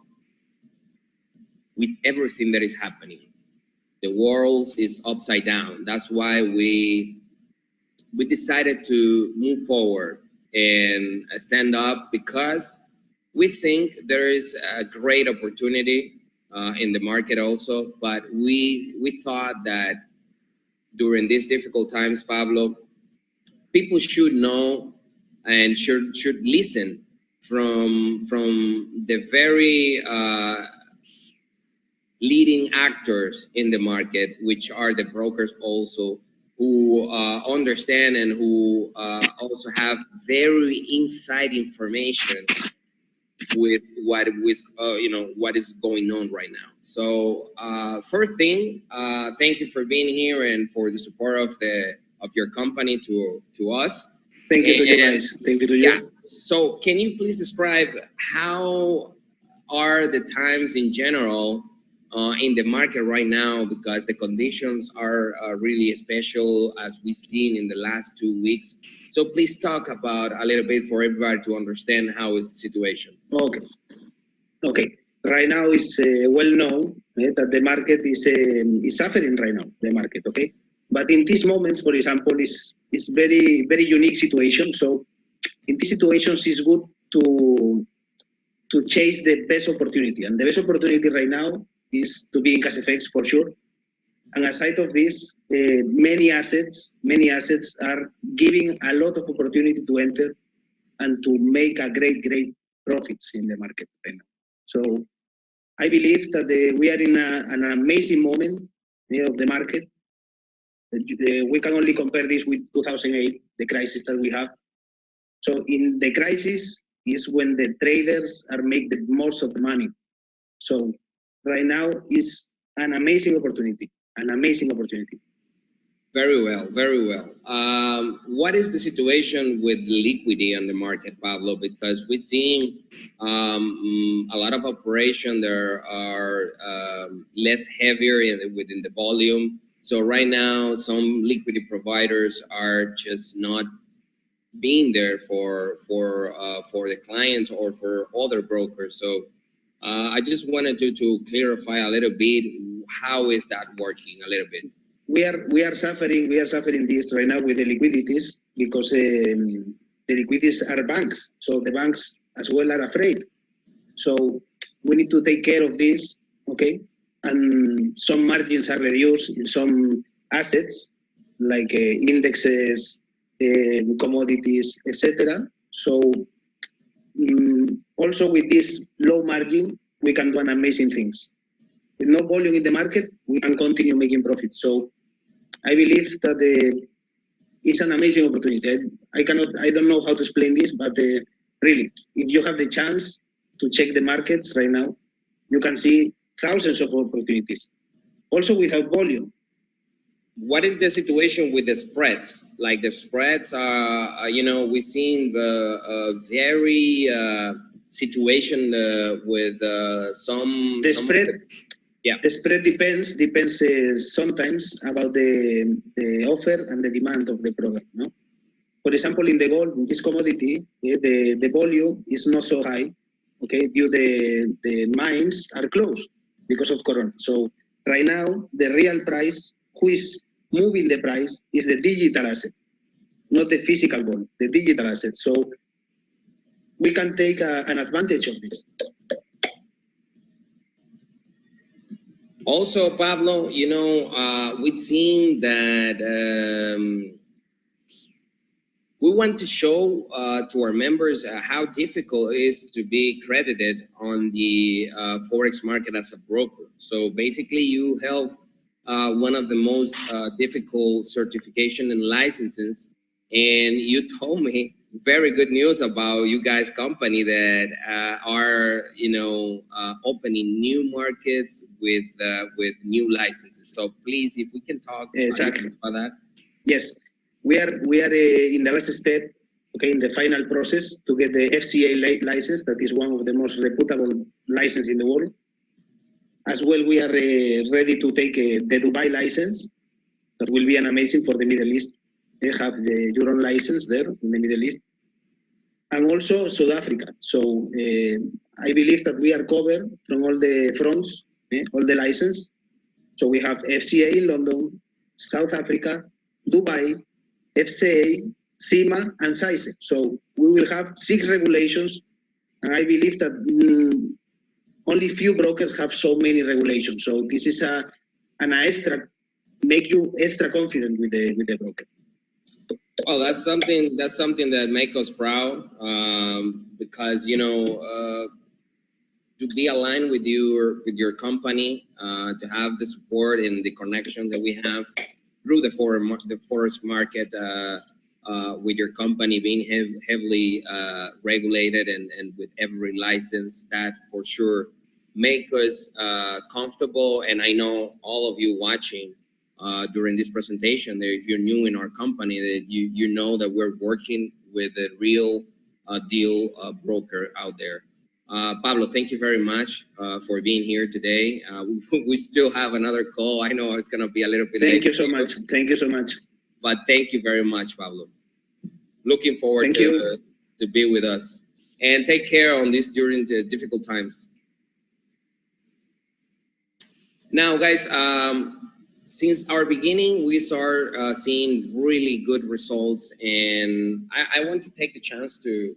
with everything that is happening. The world is upside down. That's why we decided to move forward and stand up, because we think there is a great opportunity in the market also. But we thought that during these difficult times, Pablo, people should know and should listen from the very leading actors in the market, which are the brokers also, who understand and who also have very inside information with what is going on right now. So first thing, thank you for being here and for the support of your company to us. Thank you to you guys. Thank you to you. Yeah. So can you please describe how are the times in general in the market right now, because the conditions are really special as we've seen in the last 2 weeks. So please talk about a little bit for everybody to understand how is the situation. Okay. Right now it's well known that the market is suffering right now, the market, okay? But in these moments, for example, it's very, very unique situation. So in these situations, it's good to chase the best opportunity. And the best opportunity right now is to be in CashFX for sure. And aside of this, many assets are giving a lot of opportunity to enter and to make a great profits in the market right now. So I believe that we are in an amazing moment of the market. We can only compare this with 2008, the crisis that we have. So in the crisis is when the traders are make the most of the money. So right now is an amazing opportunity, Very well. What is the situation with liquidity on the market, Pablo? Because we've seen a lot of operation. There are less heavier within the volume. So right now, some liquidity providers are just not being there for the clients or for other brokers. So I just wanted to clarify a little bit, how is that working a little bit? We are suffering this right now with the liquidities, because the liquidities are banks. So the banks as well are afraid. So we need to take care of this, okay? And some margins are reduced in some assets, like indexes, commodities, etc. So also with this low margin, we can do an amazing things. With no volume in the market, we can continue making profits. So I believe that it's an amazing opportunity. I don't know how to explain this, but really, if you have the chance to check the markets right now, you can see thousands of opportunities, also without volume. What is the situation with the spreads? Like the spreads are, we've seen the very situation with some... The spread? Yeah. The spread depends sometimes about the offer and the demand of the product, no? For example, in the gold, in this commodity, the volume is not so high, okay, due the mines are closed, because of Corona. So right now, the real price, who is moving the price, is the digital asset, not the physical bond, the digital asset. So we can take an advantage of this. Also, Pablo, we've seen that we want to show to our members how difficult it is to be credited on the Forex market as a broker. So basically, you held one of the most difficult certification and licenses, and you told me very good news about you guys' company that are opening new markets with new licenses. So please, if we can talk Exactly about that. Yes, we are in the last step, okay, in the final process to get the FCA license. That is one of the most reputable licenses in the world. As well, we are ready to take the Dubai license. That will be an amazing for the Middle East. They have the Euro license there in the Middle East. And also South Africa. So I believe that we are covered from all the fronts, all the license. So we have FCA in London, South Africa, Dubai, FCA, CIMA, and SAISE. So we will have 6 regulations, and I believe that only few brokers have so many regulations. So this is an extra, make you extra confident with the broker. Oh, that's something that makes us proud, because to be aligned with your company, to have the support and the connection that we have through the Forex market, with your company being heavily regulated and with every license, that for sure make us comfortable. And I know all of you watching during this presentation, that if you're new in our company, that you know that we're working with a real deal broker out there. Pablo, thank you very much for being here today. We still have another call. I know it's going to be a little bit late. Thank you so much. Thank you so much. But thank you very much, Pablo. Looking forward to be with us. And take care on this during the difficult times. Now, guys, since our beginning, we start seeing really good results. And I want to take the chance to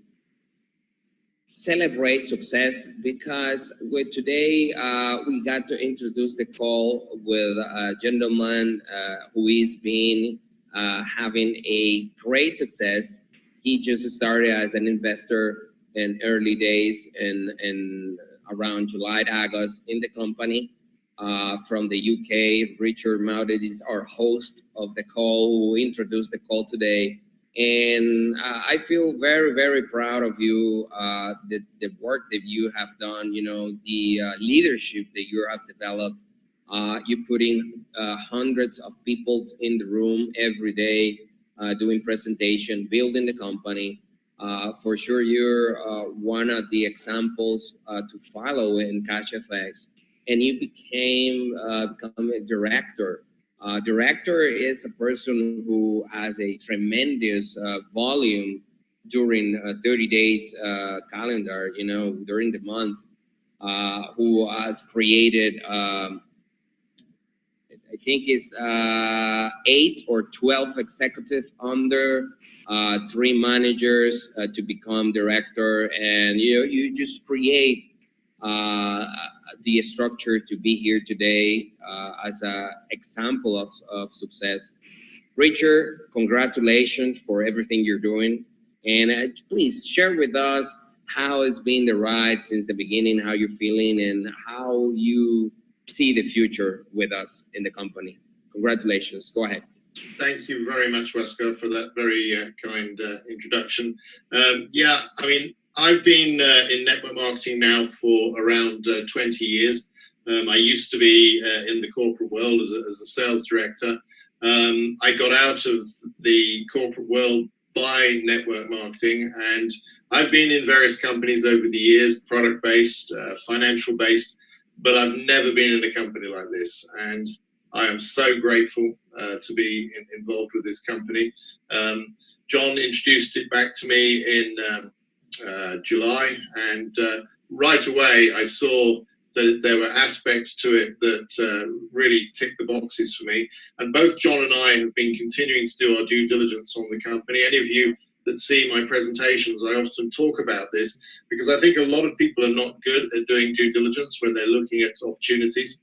celebrate success, because with today we got to introduce the call with a gentleman who is having a great success. He just started as an investor in early days and around July, August in the company. From the UK, Richard Maudet is our host of the call, who introduced the call today. And I feel very, very proud of you, the work that you have done, the leadership that you have developed. You put in hundreds of people in the room every day, doing presentation, building the company. For sure, you're one of the examples to follow in CashFX. And you become a director. Director is a person who has a tremendous volume during 30 days calendar, during the month, who has created, I think it's 8 or 12 executives under 3 managers to become director. And, you just create the structure to be here today as an example of success. Richard, congratulations for everything you're doing. And please share with us how it's been the ride since the beginning, how you're feeling, and how you see the future with us in the company. Congratulations. Go ahead. Thank you very much, Wesker, for that very kind introduction. I've been in network marketing now for around 20 years. I used to be in the corporate world as a sales director. I got out of the corporate world by network marketing, and I've been in various companies over the years, product-based, financial-based, but I've never been in a company like this. And I am so grateful to be involved with this company. John introduced it back to me in July, and right away I saw there were aspects to it that really ticked the boxes for me. And both John and I have been continuing to do our due diligence on the company. Any of you that see my presentations, I often talk about this because I think a lot of people are not good at doing due diligence when they're looking at opportunities.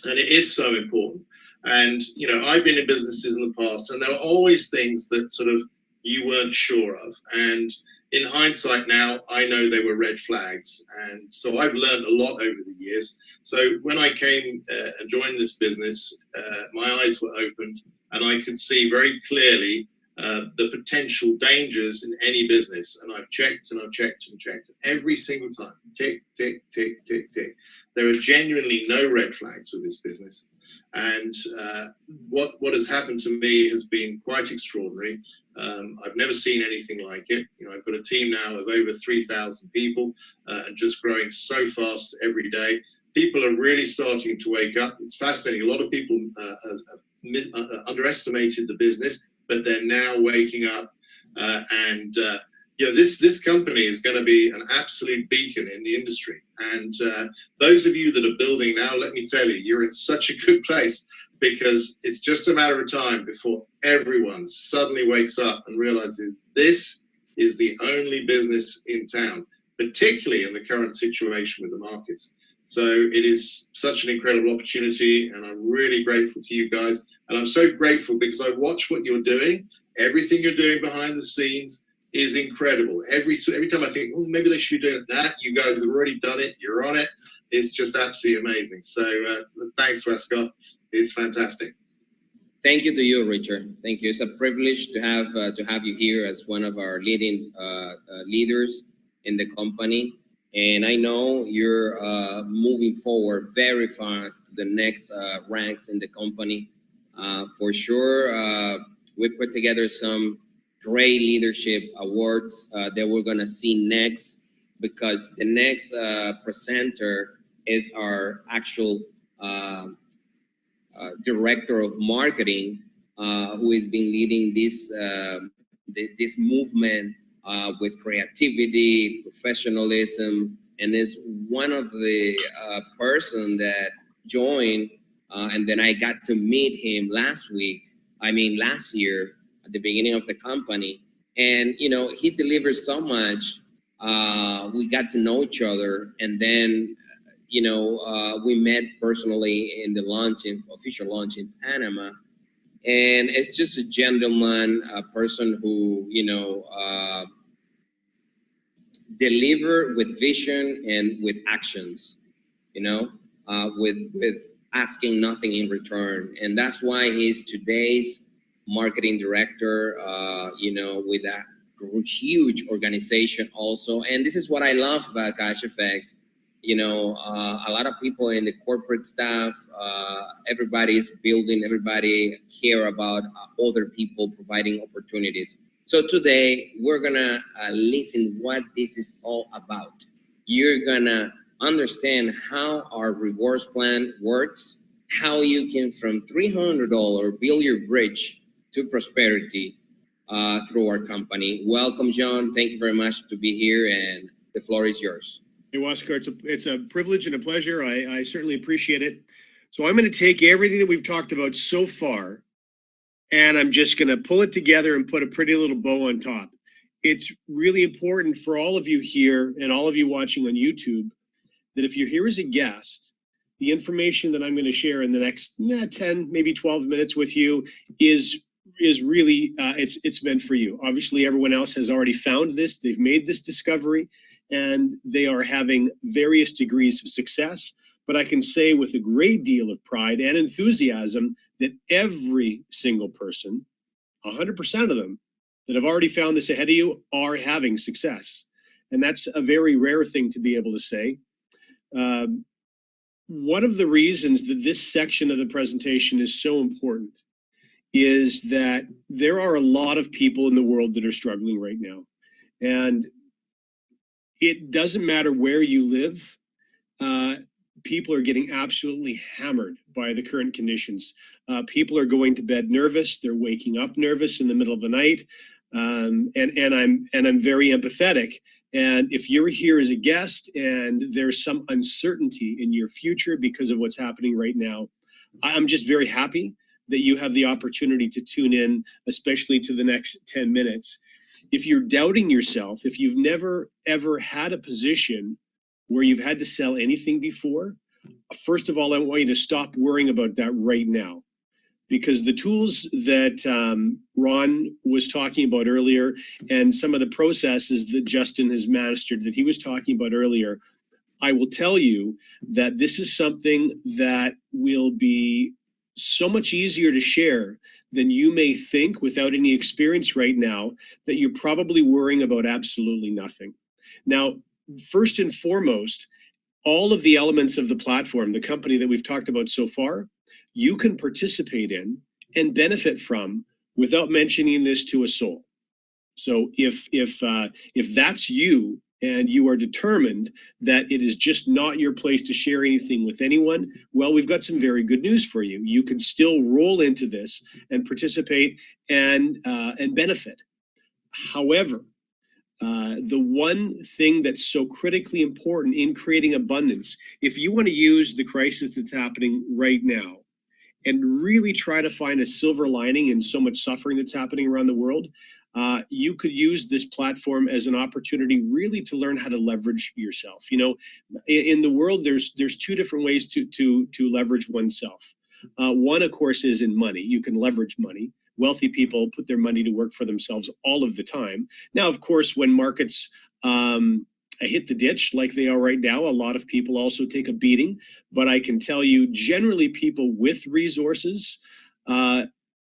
And it is so important. And, you know, I've been in businesses in the past, and there are always things that sort of you weren't sure of. And in hindsight now, I know they were red flags. And so I've learned a lot over the years. So when I came and joined this business, my eyes were opened and I could see very clearly the potential dangers in any business. And I've checked and I've checked and checked every single time. Tick, tick, tick, tick, tick. There are genuinely no red flags with this business. And what has happened to me has been quite extraordinary. I've never seen anything like it. You know, I've got a team now of over 3,000 people and just growing so fast every day. People are really starting to wake up. It's fascinating. A lot of people have underestimated the business, but they're now waking up. You know, this company is going to be an absolute beacon in the industry. And those of you that are building now, let me tell you, you're in such a good place because it's just a matter of time before everyone suddenly wakes up and realizes this is the only business in town, particularly in the current situation with the markets. So it is such an incredible opportunity, and I'm really grateful to you guys. And I'm so grateful because I watch what you're doing. Everything you're doing behind the scenes is incredible. Every time I think, well, maybe they should be doing that, you guys have already done it. You're on it. It's just absolutely amazing. So thanks, Westcott. It's fantastic. Thank you to you, Richard. Thank you. It's a privilege to have you here as one of our leading leaders in the company. And I know you're moving forward very fast to the next ranks in the company. For sure, we put together some great leadership awards that we're gonna see next, because the next presenter is our actual director of marketing, who has been leading this movement with creativity, professionalism, and is one of the person that joined, and then I got to meet him last year at the beginning of the company. And, you know, he delivers so much. We got to know each other, and then, you know, we met personally in the official launch in Panama. And it's just a gentleman, a person who, you know, deliver with vision and with actions, you know, with asking nothing in return. And that's why he's today's marketing director, you know, with a huge organization also. And this is what I love about CashFX. You know, a lot of people in the corporate staff, everybody's building, everybody care about other people providing opportunities. So today we're gonna listen what this is all about. You're gonna understand how our rewards plan works, how you can from $300 build your bridge to prosperity through our company. Welcome, John. Thank you very much to be here, and the floor is yours. Hey, Oscar, it's a privilege and a pleasure. I certainly appreciate it. So I'm going to take everything that we've talked about so far, and I'm just going to pull it together and put a pretty little bow on top. It's really important for all of you here and all of you watching on YouTube that if you're here as a guest, the information that I'm going to share in the next 10, maybe 12 minutes with you is really, it's meant for you. Obviously, everyone else has already found this. They've made this discovery, and they are having various degrees of success. But I can say with a great deal of pride and enthusiasm that every single person, 100% of them that have already found this ahead of you, are having success. And that's a very rare thing to be able to say. One of the reasons that this section of the presentation is so important is that there are a lot of people in the world that are struggling right now. And it doesn't matter where you live, people are getting absolutely hammered by the current conditions. People are going to bed nervous, they're waking up nervous in the middle of the night, and I'm very empathetic. And if you're here as a guest and there's some uncertainty in your future because of what's happening right now, I'm just very happy that you have the opportunity to tune in, especially to the next 10 minutes. If you're doubting yourself, if you've never, ever had a position where you've had to sell anything before, first of all, I want you to stop worrying about that right now. Because the tools that Ron was talking about earlier and some of the processes that Justin has mastered that he was talking about earlier, I will tell you that this is something that will be so much easier to share than you may think without any experience right now, that you're probably worrying about absolutely nothing. Now, first and foremost, all of the elements of the platform, the company that we've talked about so far, you can participate in and benefit from without mentioning this to a soul. So if that's you and you are determined that it is just not your place to share anything with anyone, well, we've got some very good news for you. You can still roll into this and participate and benefit. However, the one thing that's so critically important in creating abundance, if you want to use the crisis that's happening right now and really try to find a silver lining in so much suffering that's happening around the world, you could use this platform as an opportunity really to learn how to leverage yourself. You know, in the world, there's two different ways to leverage oneself. One, of course, is in money. You can leverage money. Wealthy people put their money to work for themselves all of the time. Now, of course, when markets hit the ditch like they are right now, a lot of people also take a beating. But I can tell you, generally, people with resources are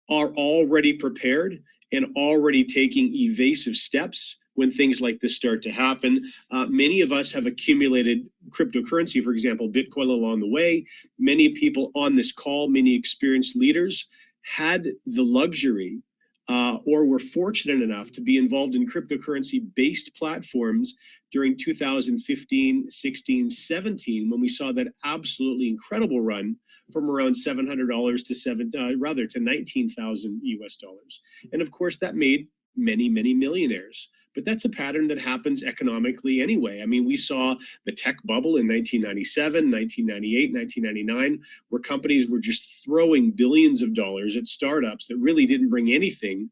already prepared and already taking evasive steps when things like this start to happen. Many of us have accumulated cryptocurrency, for example, Bitcoin along the way. Many people on this call, many experienced leaders, had the luxury or were fortunate enough to be involved in cryptocurrency-based platforms during 2015, 16, 17, when we saw that absolutely incredible run from around $700 to 19,000 US dollars. And of course, that made many, many millionaires. But that's a pattern that happens economically anyway. I mean, we saw the tech bubble in 1997, 1998, 1999, where companies were just throwing billions of dollars at startups that really didn't bring anything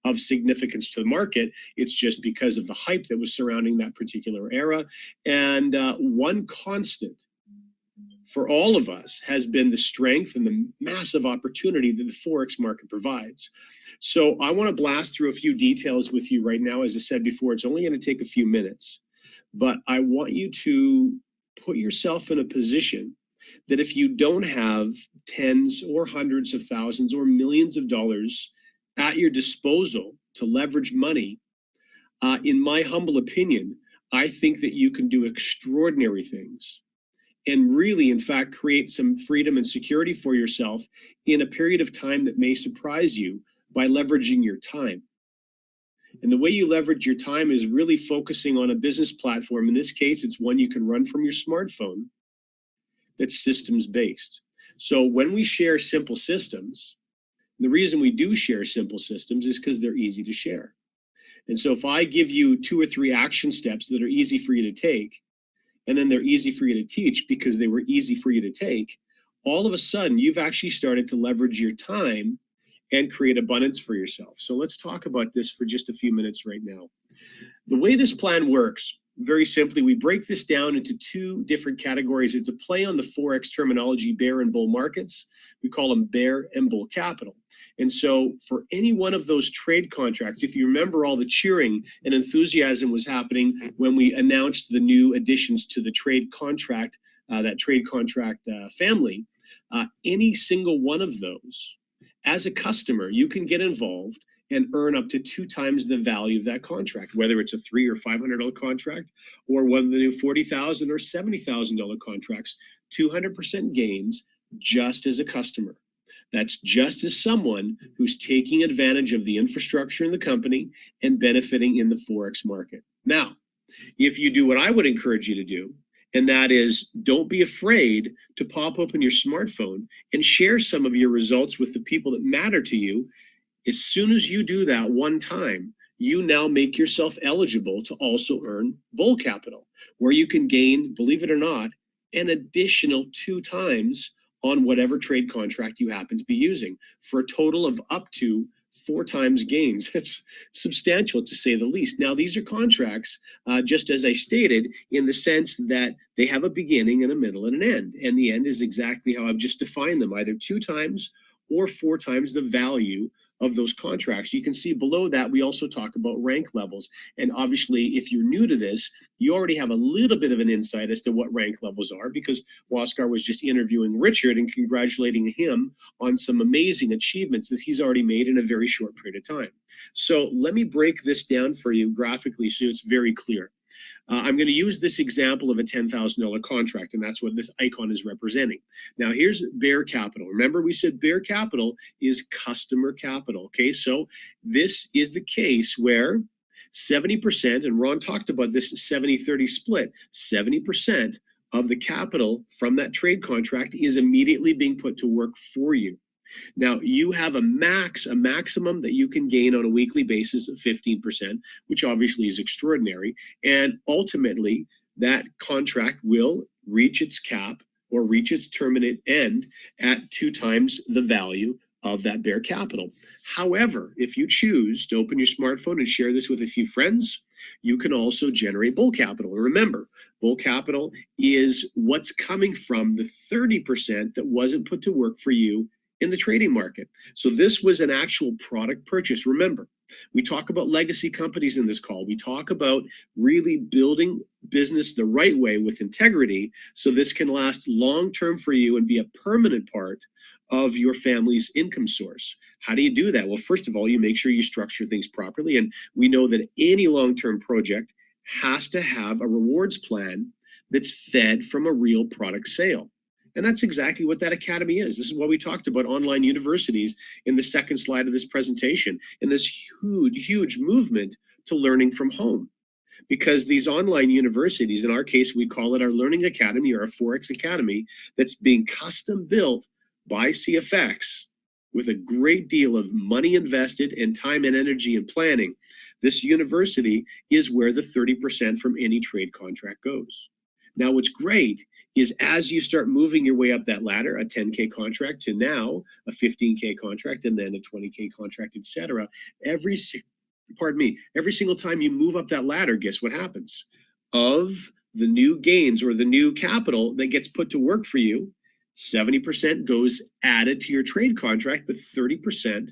of significance to the market. It's just because of the hype that was surrounding that particular era. And one constant for all of us has been the strength and the massive opportunity that the Forex market provides. So I want to blast through a few details with you right now. As I said before, it's only going to take a few minutes, but I want you to put yourself in a position that if you don't have tens or hundreds of thousands or millions of dollars at your disposal to leverage money, in my humble opinion, I think that you can do extraordinary things and really, in fact, create some freedom and security for yourself in a period of time that may surprise you by leveraging your time. And the way you leverage your time is really focusing on a business platform. In this case, it's one you can run from your smartphone that's systems-based. So when we share simple systems, the reason we do share simple systems is because they're easy to share. And so if I give you 2 or 3 action steps that are easy for you to take, and then they're easy for you to teach because they were easy for you to take, all of a sudden you've actually started to leverage your time and create abundance for yourself. So let's talk about this for just a few minutes right now. The way this plan works, very simply, we break this down into 2 different categories. It's a play on the Forex terminology, bear and bull markets. We call them bear and bull capital. And so for any one of those trade contracts, if you remember all the cheering and enthusiasm was happening when we announced the new additions to the trade contract, family, any single one of those, as a customer, you can get involved and earn up to 2 times the value of that contract, whether it's a $300 or $500 contract or one of the new $40,000 or $70,000 contracts, 200% gains just as a customer. That's just as someone who's taking advantage of the infrastructure in the company and benefiting in the Forex market. Now, if you do what I would encourage you to do, and that is don't be afraid to pop open your smartphone and share some of your results with the people that matter to you. As soon as you do that one time, you now make yourself eligible to also earn bull capital, where you can gain, believe it or not, an additional 2 times on whatever trade contract you happen to be using, for a total of up to 4 times gains. That's substantial, to say the least. Now, these are contracts, just as I stated, in the sense that they have a beginning and a middle and an end. And the end is exactly how I've just defined them, either 2 times or 4 times the value of those contracts. You can see below that, we also talk about rank levels. And obviously, if you're new to this, you already have a little bit of an insight as to what rank levels are, because Waskar was just interviewing Richard and congratulating him on some amazing achievements that he's already made in a very short period of time. So let me break this down for you graphically so it's very clear. I'm going to use this example of a $10,000 contract, and that's what this icon is representing. Now, here's Bear Capital. Remember, we said Bear Capital is customer capital, okay? So this is the case where 70%, and Ron talked about this 70-30 split, 70% of the capital from that trade contract is immediately being put to work for you. Now, you have a maximum that you can gain on a weekly basis of 15%, which obviously is extraordinary. And ultimately, that contract will reach its cap or reach its terminate end at 2 times the value of that Bear Capital. However, if you choose to open your smartphone and share this with a few friends, you can also generate bull capital. And remember, bull capital is what's coming from the 30% that wasn't put to work for you in the trading market. So this was an actual product purchase. Remember, we talk about legacy companies in this call. We talk about really building business the right way with integrity, so this can last long-term for you and be a permanent part of your family's income source. How do you do that? Well, first of all, you make sure you structure things properly. And we know that any long-term project has to have a rewards plan that's fed from a real product sale. And that's exactly what that academy is. This is what we talked about online universities in the second slide of this presentation, and this huge movement to learning from home. Because these online universities, in our case, we call it our Learning Academy or our Forex Academy, that's being custom built by CFX with a great deal of money invested and time and energy and planning. This university is where the 30% from any trade contract goes. Now, what's great is as you start moving your way up that ladder, a 10K contract to now a 15K contract and then a 20K contract, etc. Every single time you move up that ladder, guess what happens? Of the new gains or the new capital that gets put to work for you, 70% goes added to your trade contract, but 30%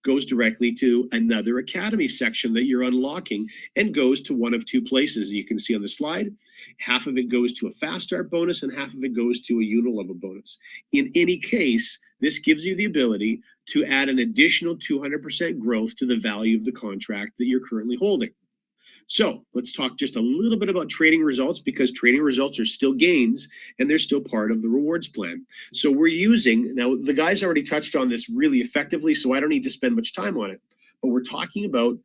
goes directly to another academy section that you're unlocking and goes to one of 2 places. You can see on the slide, half of it goes to a fast start bonus and half of it goes to a unilevel bonus. In any case, this gives you the ability to add an additional 200% growth to the value of the contract that you're currently holding. So let's talk just a little bit about trading results, because trading results are still gains and they're still part of the rewards plan. So we're using, now the guys already touched on this really effectively, so I don't need to spend much time on it, but we're talking about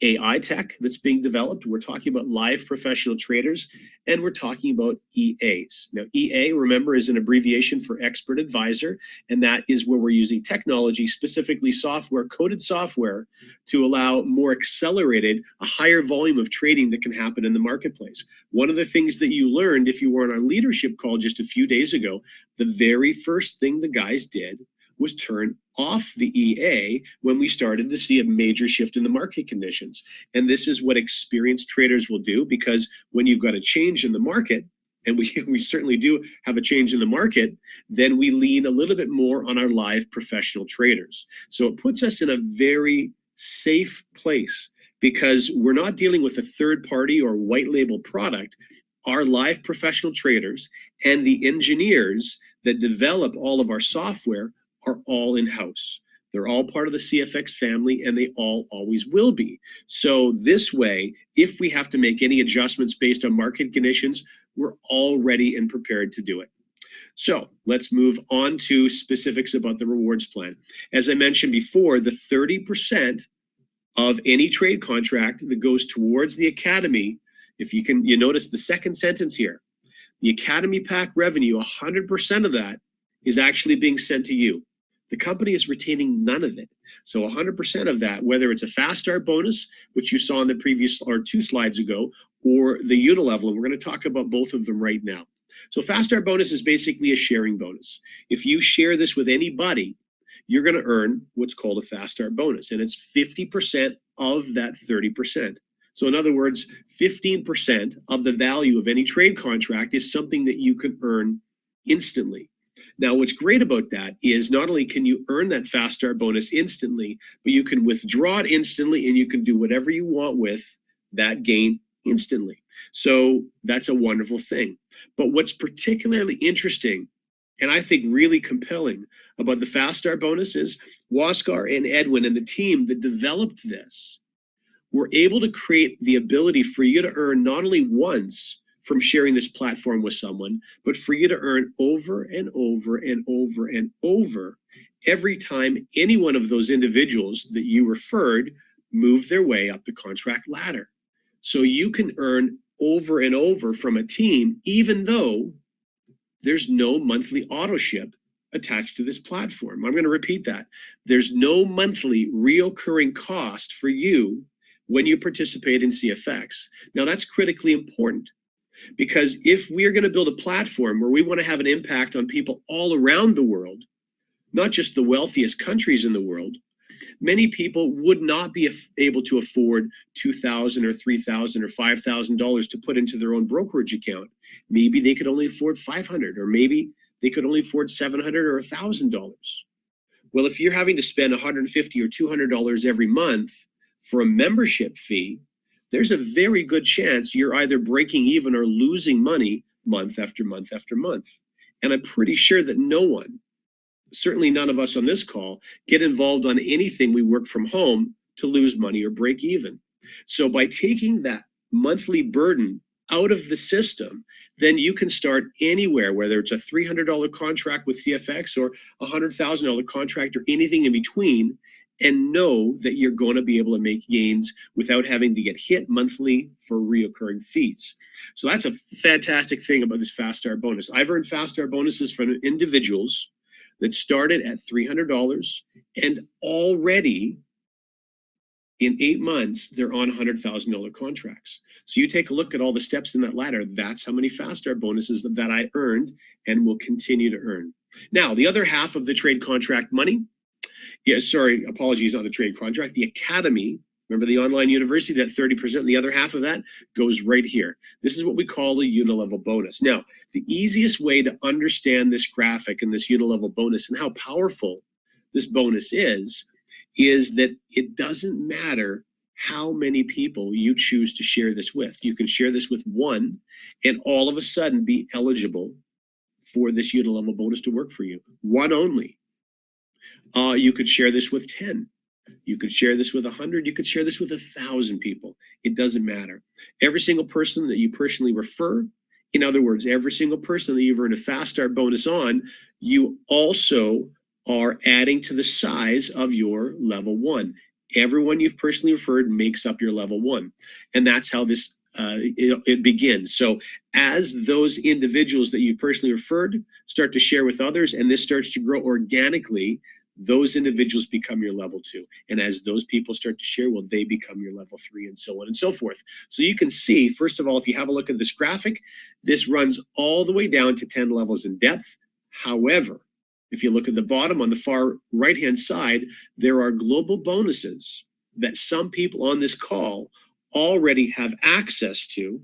AI tech that's being developed. We're talking about live professional traders, and we're talking about EAs. Now, EA, remember, is an abbreviation for expert advisor, and that is where we're using technology, specifically software, coded software, to allow more accelerated, a higher volume of trading that can happen in the marketplace. One of the things that you learned if you were on our leadership call just a few days ago, the very first thing the guys did was turn off the EA when we started to see a major shift in the market conditions. And this is what experienced traders will do, because when you've got a change in the market, and we certainly do have a change in the market, then we lean a little bit more on our live professional traders. So it puts us in a very safe place, because we're not dealing with a third party or white label product. Our live professional traders and the engineers that develop all of our software are all in-house. They're all part of the CFX family, and they all always will be. So this way, if we have to make any adjustments based on market conditions, we're all ready and prepared to do it. So let's move on to specifics about the rewards plan. As I mentioned before, the 30% of any trade contract that goes towards the academy, if you notice the second sentence here, the academy pack revenue, 100% of that is actually being sent to you. The company is retaining none of it. So 100% of that, whether it's a fast start bonus, which you saw in the previous or 2 slides ago, or the unilevel, and we're going to talk about both of them right now. So fast start bonus is basically a sharing bonus. If you share this with anybody, you're going to earn what's called a fast start bonus, and it's 50% of that 30%. So in other words, 15% of the value of any trade contract is something that you can earn instantly. Now, what's great about that is not only can you earn that fast start bonus instantly, but you can withdraw it instantly and you can do whatever you want with that gain instantly. So that's a wonderful thing. But what's particularly interesting and I think really compelling about the fast start bonus is Waskar and Edwin and the team that developed this were able to create the ability for you to earn not only once from sharing this platform with someone, but for you to earn over and over and over and over every time any one of those individuals that you referred move their way up the contract ladder. So you can earn over and over from a team, even though there's no monthly auto ship attached to this platform. I'm going to repeat that. There's no monthly reoccurring cost for you when you participate in CFX. Now that's critically important. Because if we're going to build a platform where we want to have an impact on people all around the world, not just the wealthiest countries in the world, many people would not be able to afford $2,000 or $3,000 or $5,000 to put into their own brokerage account. Maybe they could only afford $500, or maybe they could only afford $700 or $1,000. Well, if you're having to spend $150 or $200 every month for a membership fee, there's a very good chance you're either breaking even or losing money month after month after month. And I'm pretty sure that no one, certainly none of us on this call, get involved on anything we work from home to lose money or break even. So by taking that monthly burden out of the system, then you can start anywhere, whether it's a $300 contract with CFX or a $100,000 contract or anything in between, and know that you're going to be able to make gains without having to get hit monthly for reoccurring fees. So that's a fantastic thing about this fast start bonus. I've earned fast start bonuses from individuals that started at $300 and already in 8 months, they're on $100,000 contracts. So you take a look at all the steps in that ladder. That's how many fast start bonuses that I earned and will continue to earn. Now, the other half of the trade contract money, apologies on the trade contract, the academy, remember the online university, that 30%, the other half of that goes right here. This is what we call a unilevel bonus. Now, the easiest way to understand this graphic and this unilevel bonus and how powerful this bonus is that it doesn't matter how many people you choose to share this with. You can share this with one and all of a sudden be eligible for this unilevel bonus to work for you. One only. You could share this with 10. You could share this with 100. You could share this with 1,000 people. It doesn't matter. Every single person that you personally refer, in other words, every single person that you've earned a fast start bonus on, you also are adding to the size of your level 1. Everyone you've personally referred makes up your level 1. And that's how this it begins. So as those individuals that you personally referred start to share with others, and this starts to grow organically, those individuals become your level 2. And as those people start to share, well, they become your level 3, and so on and so forth. So you can see, first of all, if you have a look at this graphic, this runs all the way down to 10 levels in depth. However, if you look at the bottom on the far right-hand side, there are global bonuses that some people on this call already have access to.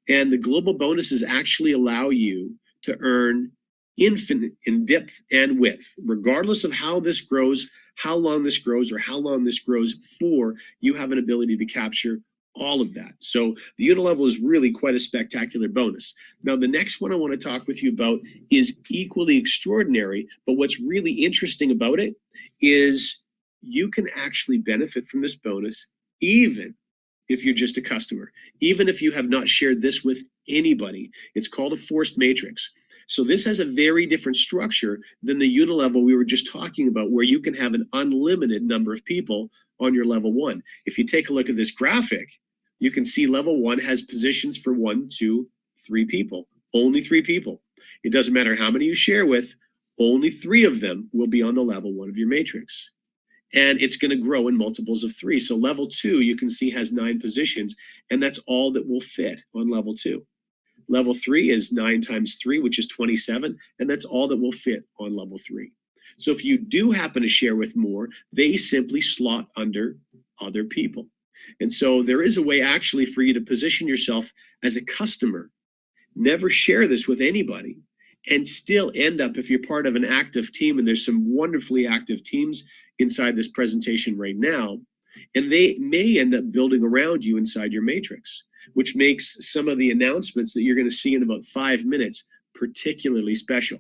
And the global bonuses actually allow you to earn infinite in depth and width, regardless of how this grows, how long this grows, or how long this grows for. You have an ability to capture all of that. So the unilevel is really quite a spectacular bonus. Now, the next one I want to talk with you about is equally extraordinary, but what's really interesting about it is you can actually benefit from this bonus even if you're just a customer, even if you have not shared this with anybody. It's called a forced matrix. So this has a very different structure than the unilevel we were just talking about, where you can have an unlimited number of people on your level 1. If you take a look at this graphic, you can see level 1 has positions for 1, 2, 3 people, only 3 people. It doesn't matter how many you share with, Only 3 of them will be on the level 1 of your matrix. And it's going to grow in multiples of 3. So level 2, you can see, has 9 positions, and that's all that will fit on level 2. Level 3 is 9 times 3, which is 27, and that's all that will fit on level 3. So if you do happen to share with more, they simply slot under other people. And so there is a way actually for you to position yourself as a customer. Never share this with anybody, and still end up, if you're part of an active team, and there's some wonderfully active teams inside this presentation right now, and they may end up building around you inside your matrix, which makes some of the announcements that you're going to see in about 5 minutes particularly special.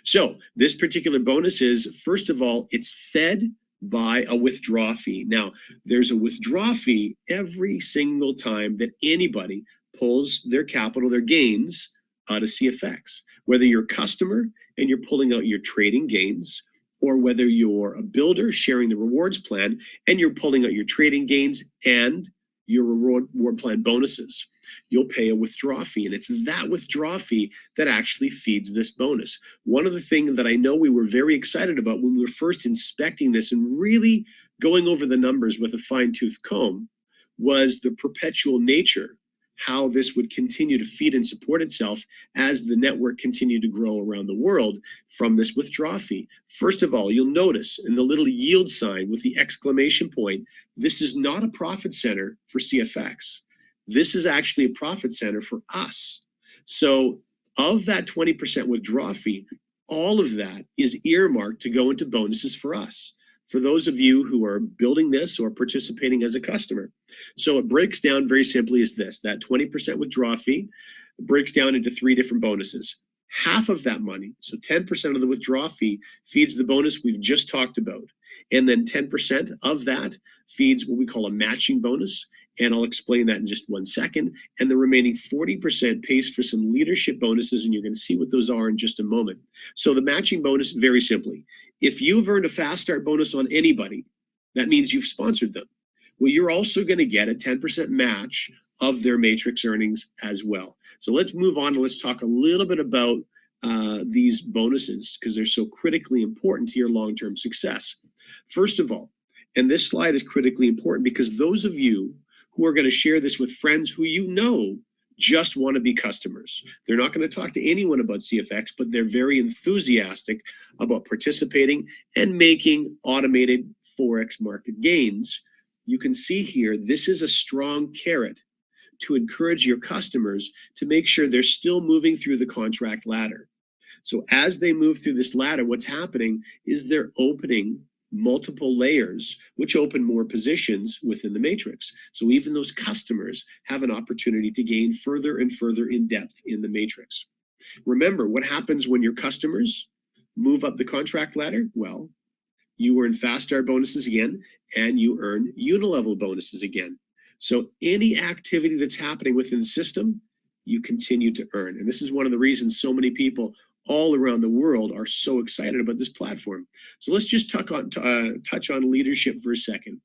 So this particular bonus is, first of all, it's fed by a withdraw fee. Now, there's a withdraw fee every single time that anybody pulls their capital, their gains, out of CFX. Whether you're a customer and you're pulling out your trading gains, or whether you're a builder sharing the rewards plan and you're pulling out your trading gains and your reward plan bonuses, you'll pay a withdraw fee. And it's that withdraw fee that actually feeds this bonus. One of the things that I know we were very excited about when we were first inspecting this and really going over the numbers with a fine-tooth comb was the perpetual nature, how this would continue to feed and support itself as the network continued to grow around the world from this withdraw fee. First of all, you'll notice in the little yield sign with the exclamation point, this is not a profit center for CFX. This is actually a profit center for us. So of that 20% withdraw fee, all of that is earmarked to go into bonuses for us, for those of you who are building this or participating as a customer. So it breaks down very simply as this: that 20% withdraw fee breaks down into 3 different bonuses. Half of that money, so 10% of the withdraw fee, feeds the bonus we've just talked about. And then 10% of that feeds what we call a matching bonus. And I'll explain that in just 1 second. And the remaining 40% pays for some leadership bonuses, and you're going to see what those are in just a moment. So the matching bonus, very simply, if you've earned a fast start bonus on anybody, that means you've sponsored them. Well, you're also going to get a 10% match of their matrix earnings as well. So let's move on and let's talk a little bit about these bonuses, because they're so critically important to your long-term success. First of all, and this slide is critically important because those of you who are going to share this with friends who you know just want to be customers. They're not going to talk to anyone about CFX, but they're very enthusiastic about participating and making automated Forex market gains. You can see here, this is a strong carrot to encourage your customers to make sure they're still moving through the contract ladder. So as they move through this ladder, what's happening is they're opening multiple layers, which open more positions within the matrix. So even those customers have an opportunity to gain further and further in depth in the matrix. Remember, what happens when your customers move up the contract ladder? Well, you earn fast start bonuses again, and you earn unilevel bonuses again. So any activity that's happening within the system, you continue to earn. And this is one of the reasons so many people all around the world are so excited about this platform. So let's just touch on leadership for a second.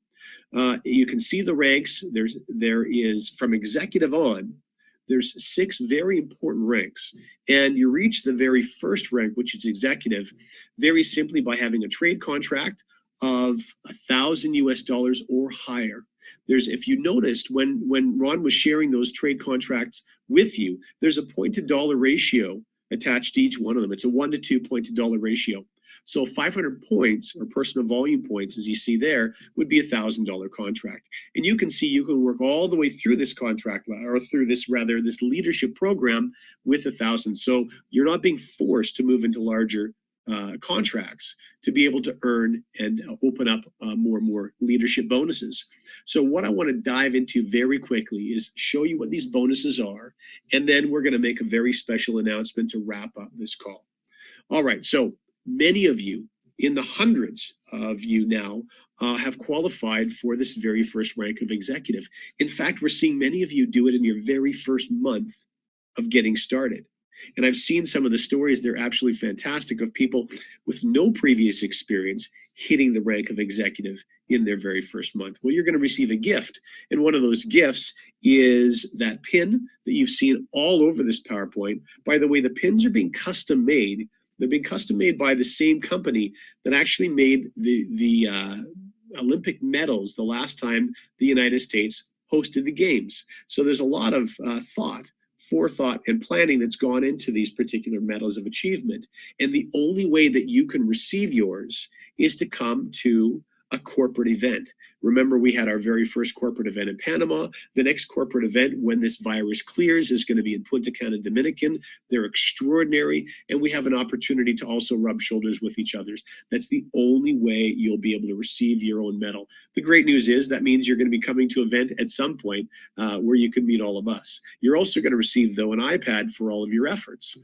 You can see the ranks. There is, from executive on, there's 6 very important ranks. And you reach the very first rank, which is executive, very simply by having a trade contract of $1,000 or higher. If you noticed when Ron was sharing those trade contracts with you, there's a point to dollar ratio attached to each one of them. It's a 1 to 2 point to dollar ratio. So 500 points, or personal volume points, as you see there, would be $1,000 contract. And you can see you can work all the way through this contract, or through this leadership program with 1,000. So you're not being forced to move into larger contracts to be able to earn and open up more and more leadership bonuses. So what I want to dive into very quickly is show you what these bonuses are, and then we're going to make a very special announcement to wrap up this call. All right, so many of you, in the hundreds of you now, have qualified for this very first rank of executive. In fact, we're seeing many of you do it in your very first month of getting started. And I've seen some of the stories, they're absolutely fantastic, of people with no previous experience hitting the rank of executive in their very first month. Well, you're going to receive a gift. And one of those gifts is that pin that you've seen all over this PowerPoint. By the way, the pins are being custom made They're being custom made by the same company that actually made the Olympic medals the last time the United States hosted the games. So there's a lot of forethought, and planning that's gone into these particular medals of achievement. And the only way that you can receive yours is to come to a corporate event. Remember, we had our very first corporate event in Panama. The next corporate event, when this virus clears, is going to be in Punta Cana, Dominican. They're extraordinary, and we have an opportunity to also rub shoulders with each other. That's the only way you'll be able to receive your own medal. The great news is that means you're going to be coming to an event at some point where you can meet all of us. You're also going to receive, though, an iPad for all of your efforts.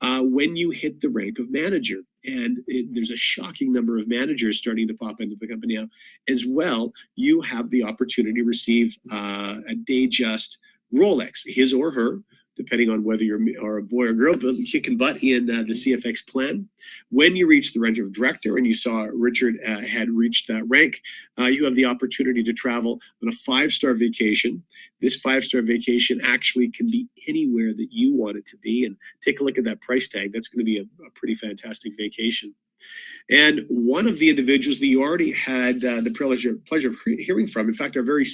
When you hit the rank of manager, and there's a shocking number of managers starting to pop into the company now as well, you have the opportunity to receive a Datejust Rolex, his or her, depending on whether you're a boy or girl, but kicking butt in the CFX plan. When you reach the rank of director, and you saw Richard had reached that rank, you have the opportunity to travel on a 5-star vacation. This 5-star vacation actually can be anywhere that you want it to be. And take a look at that price tag. That's going to be a pretty fantastic vacation. And one of the individuals that you already had the pleasure of hearing from, in fact, our very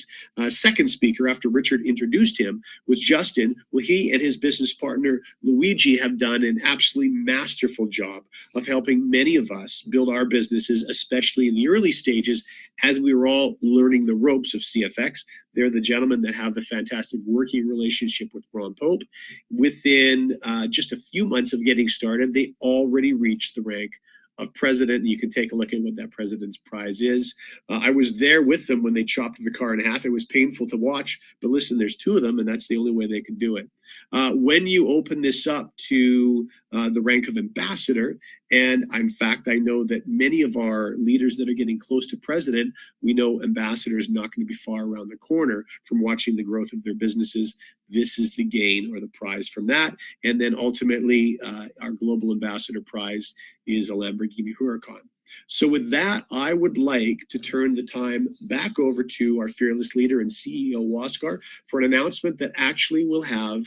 second speaker after Richard introduced him, was Justin. Well, he and his business partner, Luigi, have done an absolutely masterful job of helping many of us build our businesses, especially in the early stages as we were all learning the ropes of CFX. They're the gentlemen that have the fantastic working relationship with Ron Pope. Within just a few months of getting started, they already reached the rank of president. You can take a look at what that president's prize is. I was there with them when they chopped the car in half. It was painful to watch, but listen, there's 2 of them, and that's the only way they can do it. When you open this up to the rank of ambassador, and in fact, I know that many of our leaders that are getting close to president, we know ambassador is not going to be far around the corner from watching the growth of their businesses. This is the gain or the prize from that. And then ultimately, our global ambassador prize is a Lamborghini Huracan. So with that, I would like to turn the time back over to our fearless leader and CEO, Waskar, for an announcement that actually will have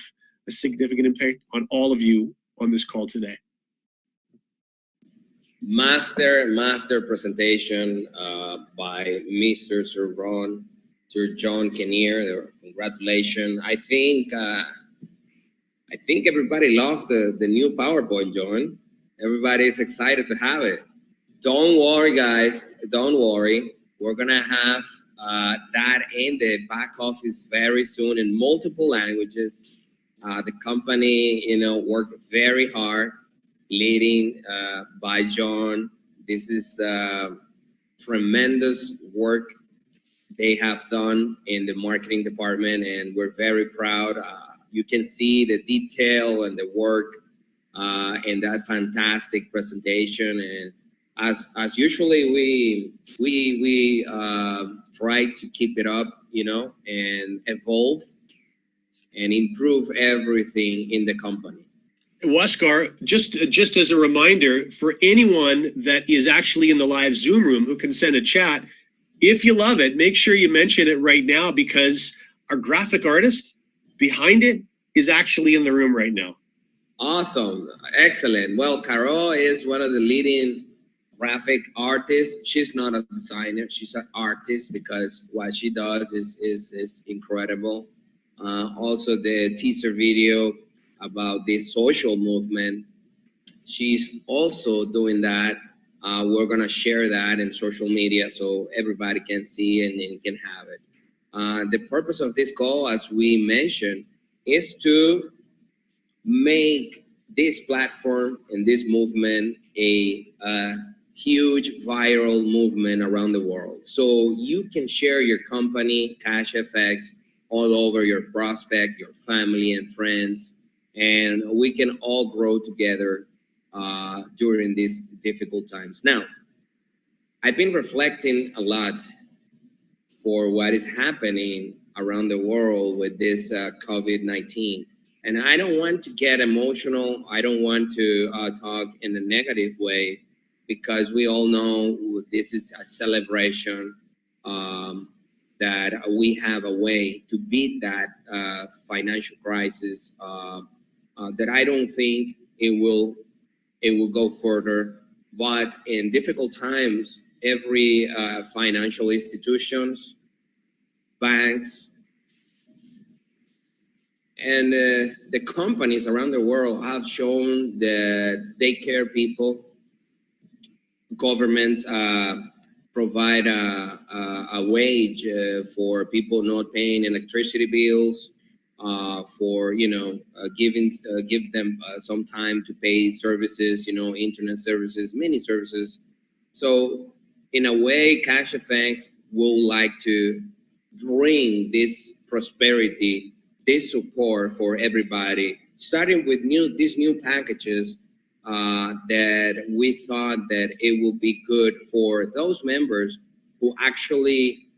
a significant impact on all of you on this call today. Master presentation by Mr. Sir Ron, Sir John Kinnear. Congratulations. I think everybody loves the new PowerPoint, John. Everybody is excited to have it. Don't worry, guys. Don't worry. We're gonna have that in the back office very soon in multiple languages. The company, worked very hard, leading by John. This is tremendous work they have done in the marketing department, and we're very proud. You can see the detail and the work in that fantastic presentation. And as usually, we try to keep it up, and evolve and improve everything in the company. Waskar, just as a reminder for anyone that is actually in the live Zoom room who can send a chat, if you love it, make sure you mention it right now, because our graphic artist behind it is actually in the room right now. Awesome. Excellent. Well, Caro is one of the leading graphic artists. She's not a designer. She's an artist, because what she does is incredible. Also, the teaser video about this social movement, she's also doing that. We're going to share that in social media so everybody can see and can have it. The purpose of this call, as we mentioned, is to make this platform and this movement a huge viral movement around the world. So you can share your company, CashFX, all over your prospect, your family and friends, and we can all grow together during these difficult times. Now, I've been reflecting a lot for what is happening around the world with this COVID-19. And I don't want to get emotional. I don't want to talk in a negative way, because we all know this is a celebration, that we have a way to beat that financial crisis, that I don't think it will it will go further. But in difficult times, every financial institutions, banks, and the companies around the world have shown that they care people. Governments provide a wage for people not paying electricity bills, for give them some time to pay services, internet services, many services. So in a way, CashFX would like to bring this prosperity, this support for everybody, starting with these new packages that we thought that it will be good for those members who actually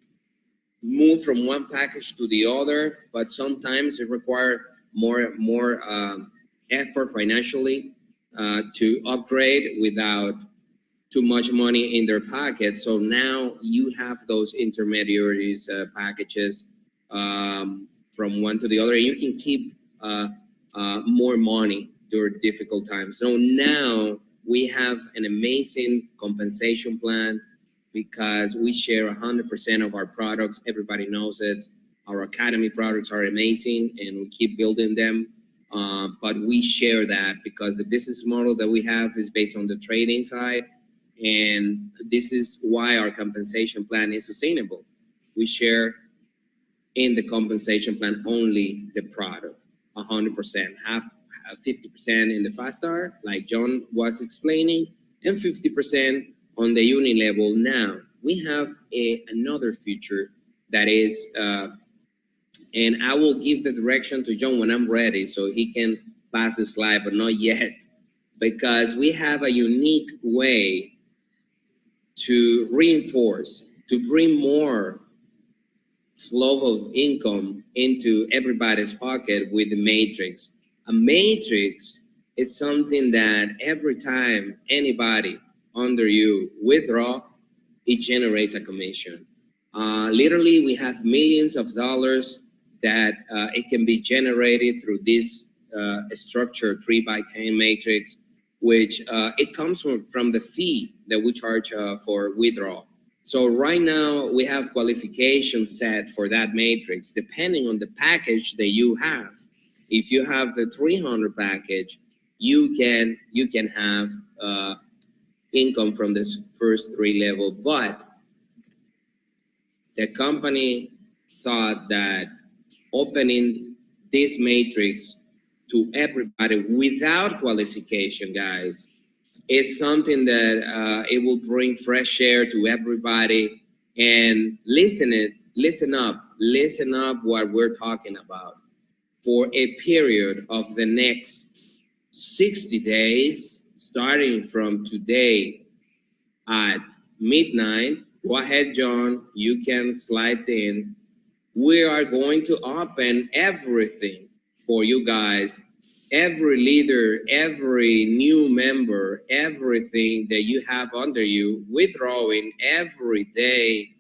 move from one package to the other, but sometimes it requires more effort financially to upgrade without too much money in their pocket. So now you have those intermediaries packages from one to the other. You can keep more money during difficult times. So now we have an amazing compensation plan because we share 100% of our products. Everybody knows it. Our Academy products are amazing and we keep building them. But we share that because the business model that we have is based on the trading side. And this is why our compensation plan is sustainable. We share in the compensation plan only the product, 100%, half 50% in the fast start, like John was explaining, and 50% on the uni level. Now we have another feature that is, and I will give the direction to John when I'm ready, so he can pass the slide, but not yet, because we have a unique way to reinforce, to bring more flow of income into everybody's pocket with the matrix. A matrix is something that every time anybody under you withdraw, it generates a commission. Literally, we have millions of dollars that it can be generated through this structured 3x10 matrix, which it comes from the fee that we charge for withdrawal. So right now we have qualifications set for that matrix, depending on the package that you have. If you have the 300 package, you can have income from this first 3 level, but the company thought that opening this matrix to everybody without qualification, guys, is something that it will bring fresh air to everybody. And listen up what we're talking about. For a period of the next 60 days, starting from today at midnight, go ahead, John, you can slide in. We are going to open everything for you guys, every leader, every new member, everything that you have under you, withdrawing every day.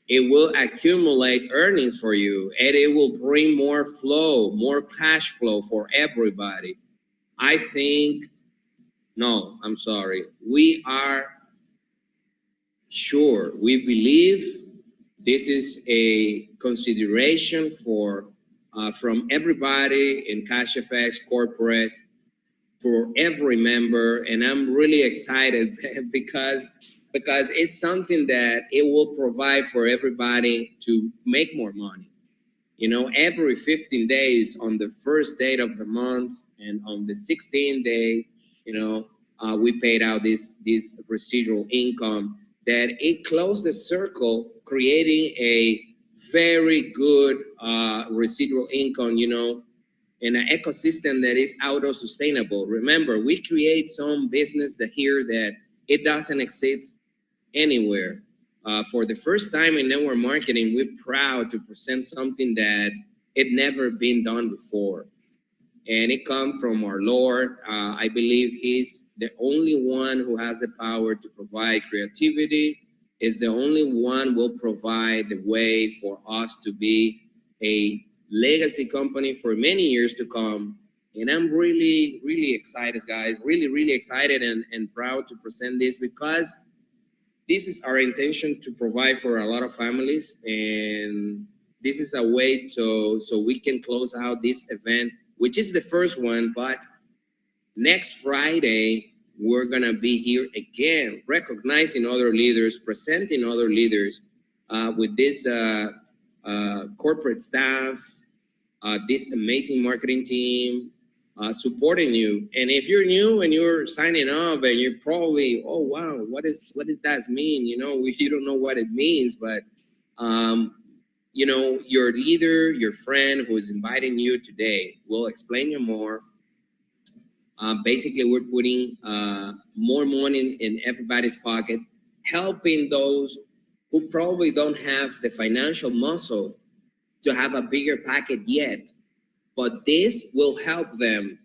It will accumulate earnings for you, and it will bring more flow, more cash flow for everybody. I think, no, I'm sorry. We are sure, we believe this is a consideration for from everybody in CashFX corporate, for every member, and I'm really excited because it's something that it will provide for everybody to make more money. You know, every 15 days on the first day of the month and on the 16th day, you know, we paid out this residual income that it closed the circle, creating a very good residual income, you know, in an ecosystem that is auto-sustainable. Remember, we create some business that here that it doesn't exist anywhere. For the first time in network marketing, we're proud to present something that it never been done before. And it comes from our Lord. I believe he's the only one who has the power to provide creativity, is the only one who will provide the way for us to be a legacy company for many years to come, And I'm really, really excited, guys, really, really excited and proud to present this, because this is our intention to provide for a lot of families. And this is a way so we can close out this event, which is the first one, but next Friday, we're gonna be here again, recognizing other leaders, presenting other leaders with this corporate staff, this amazing marketing team, supporting you. And if you're new and you're signing up and you're probably, oh wow, what does that mean? You know, you don't know what it means, but you know, your leader, your friend who is inviting you today will explain you more. Basically, we're putting more money in everybody's pocket, helping those who probably don't have the financial muscle to have a bigger packet yet. But this will help them,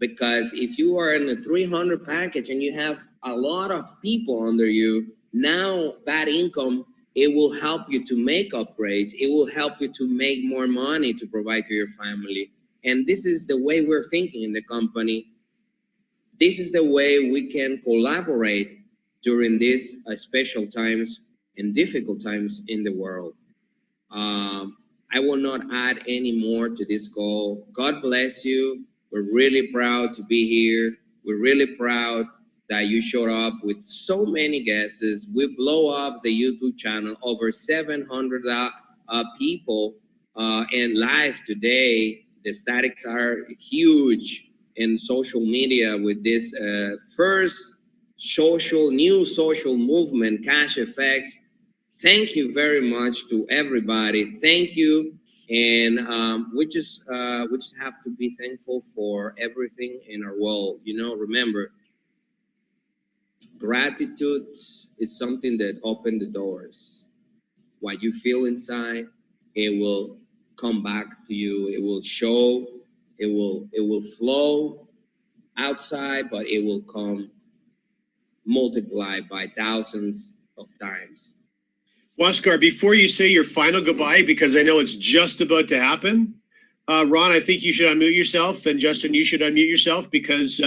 because if you are in a 300 package and you have a lot of people under you, now that income, it will help you to make upgrades. It will help you to make more money to provide to your family. And this is the way we're thinking in the company. This is the way we can collaborate during these special times and difficult times in the world. I will not add any more to this call. God bless you. We're really proud to be here. We're really proud that you showed up with so many guests. We blow up the YouTube channel, over 700 people and live today. The statics are huge in social media with this first new social movement, CashFX. Thank you very much to everybody. Thank you. And we just have to be thankful for everything in our world. You know, remember, gratitude is something that opens the doors. What you feel inside, it will come back to you. It will show, it will flow outside, but it will come multiplied by thousands of times. Oscar, before you say your final goodbye, because I know it's just about to happen, Ron, I think you should unmute yourself, and Justin, you should unmute yourself, because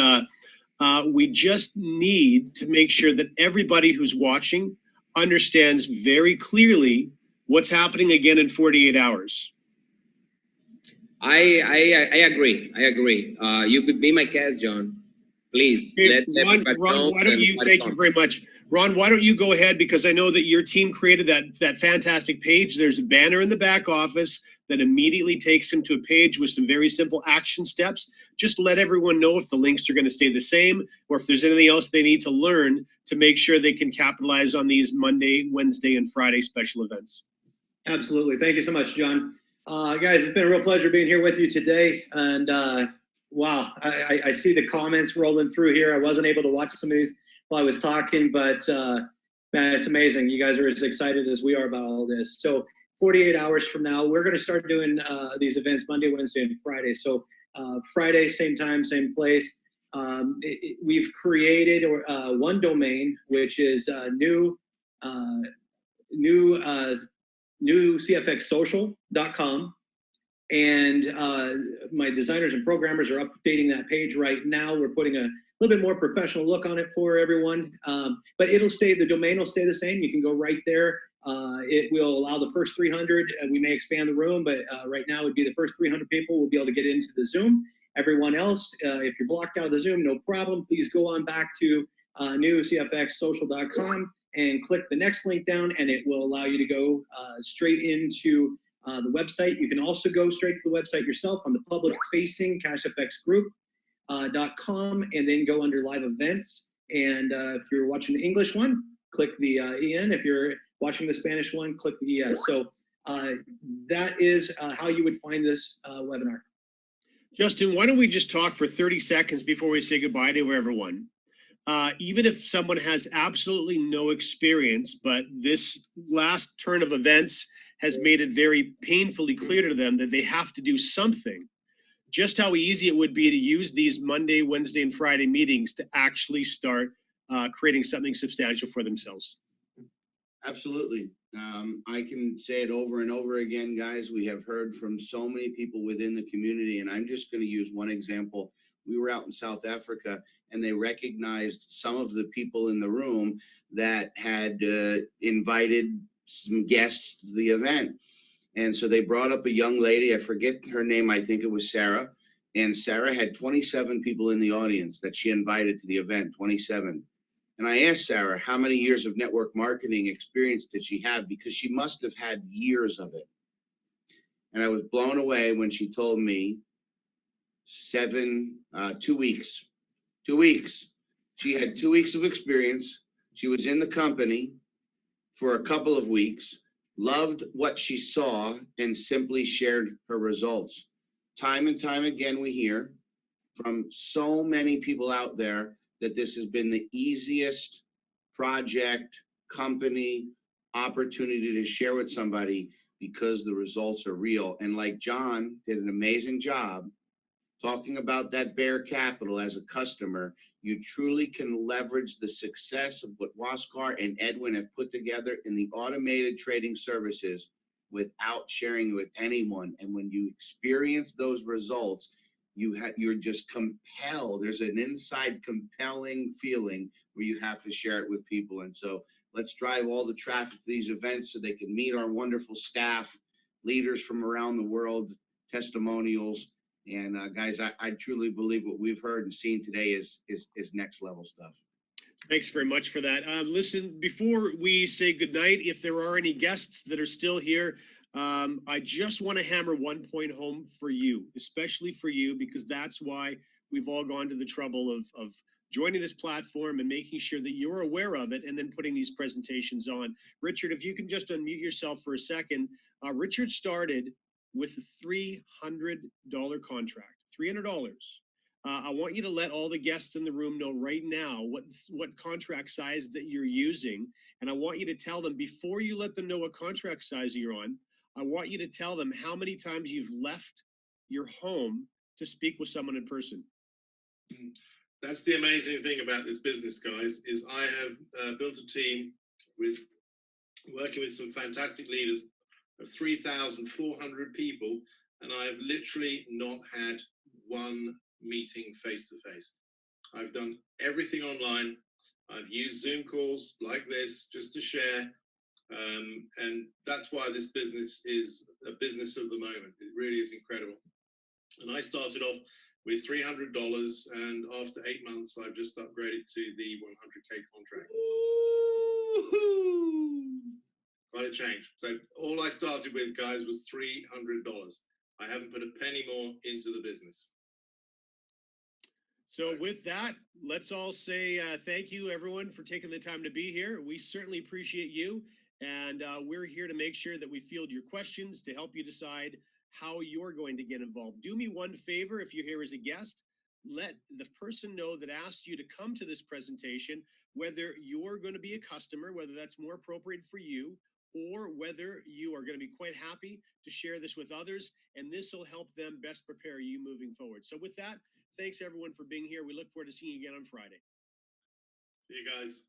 we just need to make sure that everybody who's watching understands very clearly what's happening again in 48 hours. I agree. You could be my guest, John. Please. Okay, Ron, why don't you, thank you very much. Ron, why don't you go ahead, because I know that your team created that fantastic page. There's a banner in the back office that immediately takes them to a page with some very simple action steps. Just let everyone know if the links are going to stay the same, or if there's anything else they need to learn to make sure they can capitalize on these Monday, Wednesday, and Friday special events. Absolutely. Thank you so much, John. Guys, it's been a real pleasure being here with you today. And wow, I see the comments rolling through here. I wasn't able to watch some of these while I was talking, but man, it's amazing. You guys are as excited as we are about all this. So 48 hours from now, we're going to start doing these events Monday, Wednesday, and Friday. So Friday, same time, same place. We've created one domain, which is newcfxsocial.com. And my designers and programmers are updating that page right now. We're putting a little bit more professional look on it for everyone. But the domain will stay the same. You can go right there. It will allow the first 300. We may expand the room, but right now it would be the first 300 people will be able to get into the Zoom. Everyone else, if you're blocked out of the Zoom, no problem. Please go on back to newcfxsocial.com and click the next link down, and it will allow you to go straight into the website. You can also go straight to the website yourself on the public-facing CashFXgroup.com, and then go under live events. And if you're watching the English one, click the EN. If you're watching the Spanish one, click the ES. So that is how you would find this webinar. Justin, why don't we just talk for 30 seconds before we say goodbye to everyone? Even if someone has absolutely no experience, but this last turn of events has made it very painfully clear to them that they have to do something, just how easy it would be to use these Monday, Wednesday, and Friday meetings to actually start creating something substantial for themselves. Absolutely. I can say it over and over again, guys. We have heard from so many people within the community, and I'm just going to use one example. We were out in South Africa, and they recognized some of the people in the room that had invited some guests to the event. And so they brought up a young lady, I forget her name, I think it was Sarah. And Sarah had 27 people in the audience that she invited to the event, 27. And I asked Sarah, how many years of network marketing experience did she have? Because she must have had years of it. And I was blown away when she told me 2 weeks. 2 weeks. She had 2 weeks of experience. She was in the company for a couple of weeks, loved what she saw, and simply shared her results. Time and time again, we hear from so many people out there that this has been the easiest project, company, opportunity to share with somebody because the results are real. And like John did an amazing job talking about that Bear Capital as a customer, you truly can leverage the success of what Waskar and Edwin have put together in the automated trading services without sharing it with anyone. And when you experience those results, you're just compelled. There's an inside compelling feeling where you have to share it with people. And so let's drive all the traffic to these events so they can meet our wonderful staff, leaders from around the world, testimonials. And guys, I truly believe what we've heard and seen today is next level stuff. Thanks very much for that. Listen, before we say goodnight, if there are any guests that are still here, I just want to hammer one point home for you, especially for you, because that's why we've all gone to the trouble of joining this platform and making sure that you're aware of it and then putting these presentations on. Richard, if you can just unmute yourself for a second. Richard started with a $300 contract, $300. I want you to let all the guests in the room know right now what contract size that you're using. And I want you to tell them, before you let them know what contract size you're on, I want you to tell them how many times you've left your home to speak with someone in person. That's the amazing thing about this business, guys, is I have built a team working with some fantastic leaders of 3,400 people, and I have literally not had one meeting face to face. I've done everything online. I've used Zoom calls like this just to share. And that's why this business is a business of the moment. It really is incredible. And I started off with $300, and after 8 months, I've just upgraded to the 100K contract. Quite a change. So all I started with, guys, was $300. I haven't put a penny more into the business. So with that, let's all say thank you, everyone, for taking the time to be here. We certainly appreciate you. And we're here to make sure that we field your questions to help you decide how you're going to get involved. Do me one favor, if you're here as a guest, let the person know that asked you to come to this presentation, whether you're going to be a customer, whether that's more appropriate for you, or whether you are going to be quite happy to share this with others, and this will help them best prepare you moving forward. So with that, thanks everyone for being here. We look forward to seeing you again on Friday. See you guys.